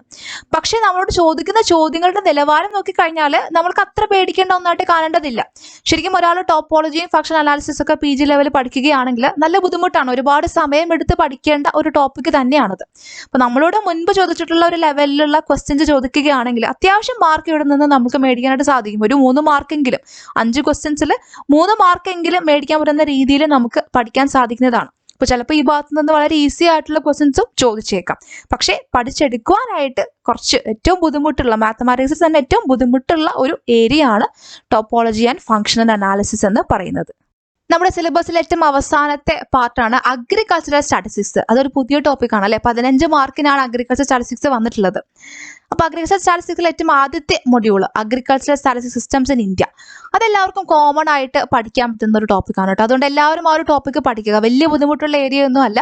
പക്ഷേ നമ്മളോട് ചോദിക്കുന്ന ചോദ്യങ്ങളുടെ നിലവാരം നോക്കിക്കഴിഞ്ഞാൽ നമ്മൾക്ക് അത്ര പേടിക്കേണ്ട ഒന്നായിട്ട് കാണേണ്ടതില്ല. ശരിക്കും ഒരാൾ ടോപ്പോളജിയും ഫങ്ഷണൽ അനാലിസിസ് ഒക്കെ PG ലെവൽ പഠിക്കുകയാണെങ്കിൽ നല്ല ബുദ്ധിമുട്ടാണ്, ഒരുപാട് സമയമെടുത്ത് പഠിക്കേണ്ട ഒരു ടോപ്പിക് തന്നെയാണത്. അപ്പോൾ നമ്മളോട് മുൻപ് ചോദിച്ചിട്ടുള്ള ഒരു ലെവലിലുള്ള ക്വസ്റ്റ്യൻസ് ചോദിക്കുകയാണെങ്കിൽ അത്യാവശ്യം മാർക്ക് ഇവിടെ നിന്ന് നമുക്ക് മേടിക്കാനായിട്ട് സാധിക്കും. ഒരു 3 മാർക്കെങ്കിലും, 5 ക്വസ്റ്റ്യൻസിൽ 3 മാർക്കെങ്കിലും മേടിക്കാൻ പറ്റുന്ന രീതിയിൽ നമുക്ക് പഠിക്കാൻ സാധിക്കുന്നതാണ്. അപ്പോൾ ചിലപ്പോൾ ഈ ഭാഗത്ത് നിന്ന് വളരെ ഈസി ആയിട്ടുള്ള ക്വസ്റ്റ്യൻസും ചോദിച്ചേക്കാം. പക്ഷേ പഠിച്ചെടുക്കുവാനായിട്ട് കുറച്ച് ഏറ്റവും ബുദ്ധിമുട്ടുള്ള, മാത്തമാറ്റിക്സിൽ തന്നെ ഏറ്റവും ബുദ്ധിമുട്ടുള്ള ഒരു ഏരിയ ആണ് ടോപ്പോളജി ആൻഡ് ഫങ്ഷണൽ അനാലിസിസ് എന്ന് പറയുന്നത്. നമ്മുടെ സിലബസിലെ ഏറ്റവും അവസാനത്തെ പാർട്ടാണ് അഗ്രികൾച്ചറൽ സ്റ്റാറ്റിസ്റ്റിക്സ്. അതൊരു പുതിയ ടോപ്പിക്കാണ് അല്ലേ. 15 മാർക്കിനാണ് അഗ്രികൾച്ചർ സ്റ്റാറ്റിസ്റ്റിക്സ് വന്നിട്ടുള്ളത്. അപ്പോൾ അഗ്രികൾച്ചർ സ്റ്റാറ്റിസ്റ്റിക്സിലെ ഏറ്റവും ആദ്യത്തെ module agricultural statistics systems in India, അതെല്ലാവർക്കും കോമൺ ആയിട്ട് പഠിക്കാൻ പറ്റുന്ന ഒരു ടോപ്പിക്കാണ് കേട്ടോ. അതുകൊണ്ട് എല്ലാവരും ആ ഒരു ടോപ്പിക്ക് പഠിക്കുക. വലിയ ബുദ്ധിമുട്ടുള്ള ഏരിയ ഒന്നും അല്ല.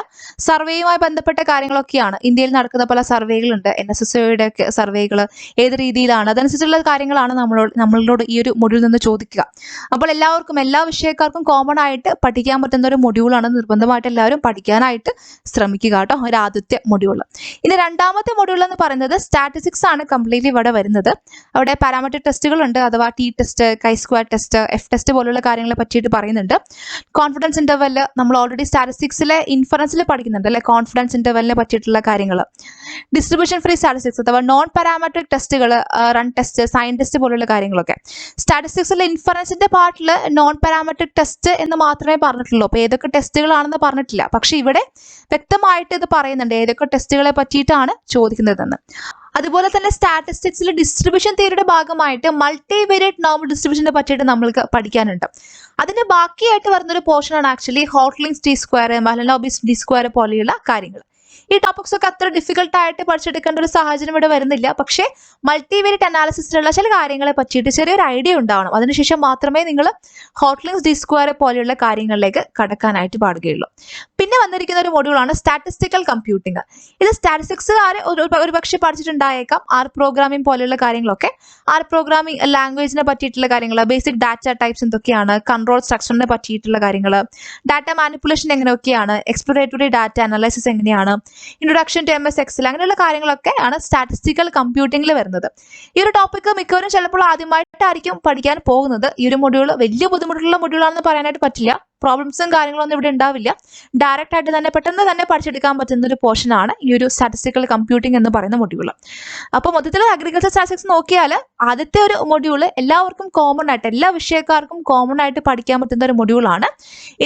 സർവേയുമായി ബന്ധപ്പെട്ട കാര്യങ്ങളൊക്കെയാണ്. ഇന്ത്യയിൽ നടക്കുന്ന പല സർവേകളുണ്ട്, NSSOയുടെ ഒക്കെ സർവേകൾ ഏത് രീതിയിലാണ്, അതനുസരിച്ചുള്ള കാര്യങ്ങളാണ് നമ്മളോട് ഈ ഒരു മൊഡ്യൂളിൽ നിന്ന് ചോദിക്കുക. അപ്പോൾ എല്ലാവർക്കും, എല്ലാ വിഷയക്കാർക്കും കോമൺ ആയിട്ട് പഠിക്കാൻ പറ്റുന്ന ഒരു മൊഡ്യൂളാണ്. നിർബന്ധമായിട്ട് എല്ലാവരും പഠിക്കാനായിട്ട് ശ്രമിക്കുക കേട്ടോ. ഒരു ആദ്യത്തെ മൊഡ്യൂൾ. ഇനി രണ്ടാമത്തെ മൊഡ്യൂൾ എന്ന് പറയുന്നത് സ്റ്റാറ്റിസ്റ്റിക്സ് സ്റ്റാറ്റിസ്റ്റിക്സ് ആണ് കംപ്ലീറ്റ്ലി ഇവിടെ വരുന്നത്. അവിടെ പാരാമെട്രിക് ടെസ്റ്റുകളുണ്ട്, അഥവാ T test, chi square test, F test പോലുള്ള കാര്യങ്ങളെ പറ്റിയിട്ട് പറയുന്നുണ്ട്. കോൺഫിഡൻസ് ഇന്റർവെൽ നമ്മൾ ഓൾറെഡി സ്റ്റാറ്റിസ്റ്റിക്സിലെ ഇൻഫറൻസിൽ പഠിക്കുന്നുണ്ട് അല്ലെ, കോൺഫിഡൻസ് ഇന്റർവെല്ലിനെ പറ്റിയിട്ടുള്ള കാര്യങ്ങൾ. ഡിസ്ട്രിബ്യൂഷൻ ഫ്രീ സ്റ്റാറ്റിസ്റ്റിക്സ് അഥവാ നോൺ പാരാമെട്രിക് ടെസ്റ്റുകൾ, റൺ ടെസ്റ്റ്, സൈൻ ടെസ്റ്റ് പോലുള്ള കാര്യങ്ങളൊക്കെ. സ്റ്റാറ്റിസ്റ്റിക്സിലെ ഇൻഫറൻസിന്റെ പാർട്ടിൽ നോൺ പാരാമെട്രിക് ടെസ്റ്റ് എന്ന് മാത്രമേ പറഞ്ഞിട്ടുള്ളൂ. അപ്പോൾ ഏതൊക്കെ ടെസ്റ്റുകളാണെന്ന് പറഞ്ഞിട്ടില്ല. പക്ഷെ ഇവിടെ വ്യക്തമായിട്ട് ഇത് പറയുന്നുണ്ട് ഏതൊക്കെ ടെസ്റ്റുകളെ പറ്റിയിട്ടാണ് ചോദിക്കുന്നതെന്ന്. അതുപോലെ തന്നെ സ്റ്റാറ്റിസ്റ്റിക്സിൽ ഡിസ്ട്രിബ്യൂഷൻ തിയറിയുടെ ഭാഗമായിട്ട് മൾട്ടിവേരിയറ്റ് നോർമൽ ഡിസ്ട്രിബ്യൂഷനെ പറ്റിയിട്ട് നമ്മൾക്ക് പഠിക്കാനുണ്ട്. അതിന്റെ ബാക്കിയായിട്ട് വരുന്നൊരു പോർഷനാണ് actually Hotelling's T square, Mahalanobis T square പോലെയുള്ള കാര്യങ്ങൾ. ഈ ടോപ്പിക്സ് ഒക്കെ അത്ര ഡിഫിക്കൽട്ട് ആയിട്ട് പഠിച്ചെടുക്കേണ്ട ഒരു സാഹചര്യം ഇവിടെ വരുന്നില്ല. പക്ഷേ മൾട്ടിവേരിയറ്റ് അനാലിസിസിലുള്ള ചില കാര്യങ്ങളെ പറ്റിയിട്ട് ചെറിയൊരു ഐഡിയ ഉണ്ടാവണം. അതിനുശേഷം മാത്രമേ നിങ്ങൾ ഹോട്ട്ലിങ്സ് ഡി സ്ക്വയർ പോലെയുള്ള കാര്യങ്ങളിലേക്ക് കടക്കാനായിട്ട് പാടുകയുള്ളൂ. പിന്നെ വന്നിരിക്കുന്ന ഒരു മൊഡ്യൂളാണ് സ്റ്റാറ്റിസ്റ്റിക്കൽ കമ്പ്യൂട്ടിംഗ്. ഇത് സ്റ്റാറ്റിസ്റ്റിക്സുകാർ ഒരു പക്ഷേ പഠിച്ചിട്ടുണ്ടായേക്കാം. ആർ പ്രോഗ്രാമിംഗ് പോലെയുള്ള കാര്യങ്ങളൊക്കെ. ആർ പ്രോഗ്രാമിംഗ് ലാംഗ്വേജിനെ പറ്റിയിട്ടുള്ള കാര്യങ്ങൾ, ബേസിക് ഡാറ്റ ടൈപ്സ് എന്തൊക്കെയാണ്, കൺട്രോൾ സ്ട്രക്ചറിനെ പറ്റിയിട്ടുള്ള കാര്യങ്ങൾ, ഡാറ്റ മാനിപ്പുലേഷൻ എങ്ങനെയൊക്കെയാണ്, എക്സ്പ്ലോറേറ്ററി ഡാറ്റ അനലൈസിസ് എങ്ങനെയാണ്, ഇൻട്രൊഡക്ഷൻ ടു MS Excel, അങ്ങനെയുള്ള കാര്യങ്ങളൊക്കെ ആണ് സ്റ്റാറ്റിസ്റ്റിക്കൽ കമ്പ്യൂട്ടിംഗിൽ വരുന്നത്. ഈ ഒരു ടോപ്പിക് മിക്കവരും ചിലപ്പോൾ ആദ്യമായിട്ടായിരിക്കും പഠിക്കാൻ പോകുന്നത്. ഈ ഒരു മൊഡ്യൂൾ വലിയ ബുദ്ധിമുട്ടുള്ള മൊഡ്യൂളാണെന്ന് പറയാനായിട്ട് പറ്റില്ല. പ്രോബ്ലംസും കാര്യങ്ങളൊന്നും ഇവിടെ ഉണ്ടാവില്ല. ഡയറക്റ്റ് ആയിട്ട് തന്നെ പെട്ടെന്ന് തന്നെ പഠിച്ചെടുക്കാൻ പറ്റുന്ന ഒരു പോർഷനാണ് ഈ ഒരു സ്റ്റാറ്റിസ്റ്റിക്കൽ കമ്പ്യൂട്ടിംഗ് എന്ന് പറയുന്ന മൊഡ്യൂൾ. അപ്പോൾ മൊത്തത്തിൽ അഗ്രികൾച്ചർ സ്റ്റാറ്റിസ്റ്റിക്സ് നോക്കിയാൽ ആദ്യത്തെ ഒരു മൊഡ്യൂൾ എല്ലാവർക്കും കോമൺ ആയിട്ട്, എല്ലാ വിഷയക്കാർക്കും കോമൺ ആയിട്ട് പഠിക്കാൻ പറ്റുന്ന ഒരു മൊഡ്യൂളാണ്.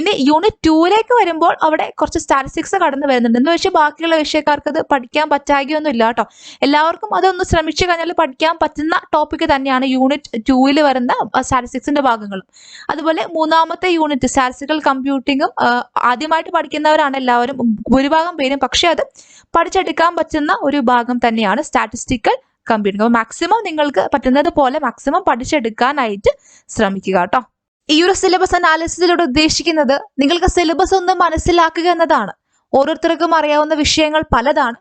ഇനി യൂണിറ്റ് 2ലേക്ക് വരുമ്പോൾ അവിടെ കുറച്ച് സ്റ്റാറ്റിസ്റ്റിക്സ് കടന്നു വരുന്നുണ്ട്. എന്ന് വെച്ചാൽ ബാക്കിയുള്ള വിഷയക്കാർക്ക് അത് പഠിക്കാൻ പറ്റാകിയൊന്നും ഇല്ല കേട്ടോ. എല്ലാവർക്കും അതൊന്ന് ശ്രമിച്ചു കഴിഞ്ഞാൽ പഠിക്കാൻ പറ്റുന്ന ടോപ്പിക് തന്നെയാണ് യൂണിറ്റ് 2ൽ വരുന്ന സ്റ്റാറ്റിസ്റ്റിക്സിന്റെ ഭാഗങ്ങളും. അതുപോലെ മൂന്നാമത്തെ യൂണിറ്റ് സ്റ്റാറ്റിസ്റ്റിക്കൽ കമ്പ്യൂട്ടിങ്ങും ആദ്യമായിട്ട് പഠിക്കുന്നവരാണ് എല്ലാവരും, ഭൂരിഭാഗം പേരും. പക്ഷെ അത് പഠിച്ചെടുക്കാൻ പറ്റുന്ന ഒരു ഭാഗം തന്നെയാണ് സ്റ്റാറ്റിസ്റ്റിക്കൽ കമ്പ്യൂട്ടിംഗ്. അപ്പോൾ മാക്സിമം നിങ്ങൾക്ക് പറ്റുന്നത് പോലെ മാക്സിമം പഠിച്ചെടുക്കാനായിട്ട് ശ്രമിക്കുക കേട്ടോ. ഈ ഒരു സിലബസ് അനാലിസിസിലൂടെ ഉദ്ദേശിക്കുന്നത് നിങ്ങൾക്ക് സിലബസ് ഒന്ന് മനസ്സിലാക്കുക എന്നതാണ്. ഓരോരുത്തർക്കും അറിയാവുന്ന വിഷയങ്ങൾ പലതാണ്.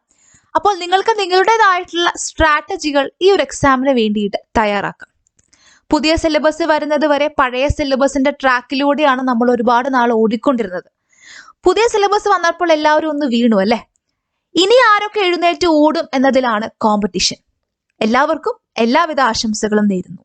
അപ്പോൾ നിങ്ങൾക്ക് നിങ്ങളുടേതായിട്ടുള്ള സ്ട്രാറ്റജികൾ ഈ ഒരു എക്സാമിന് വേണ്ടിയിട്ട് തയ്യാറാക്കാം. പുതിയ സിലബസ് വരുന്നത് വരെ പഴയ സിലബസിന്റെ ട്രാക്കിലൂടെയാണ് നമ്മൾ ഒരുപാട് നാൾ ഓടിക്കൊണ്ടിരുന്നത്. പുതിയ സിലബസ് വന്നപ്പോൾ എല്ലാവരും ഒന്ന് വീണു അല്ലേ? ഇനി ആരൊക്കെ എഴുന്നേറ്റ് ഓടും എന്നതിലാണ് കോമ്പറ്റീഷൻ. എല്ലാവർക്കും എല്ലാവിധ ആശംസകളും നേരുന്നു.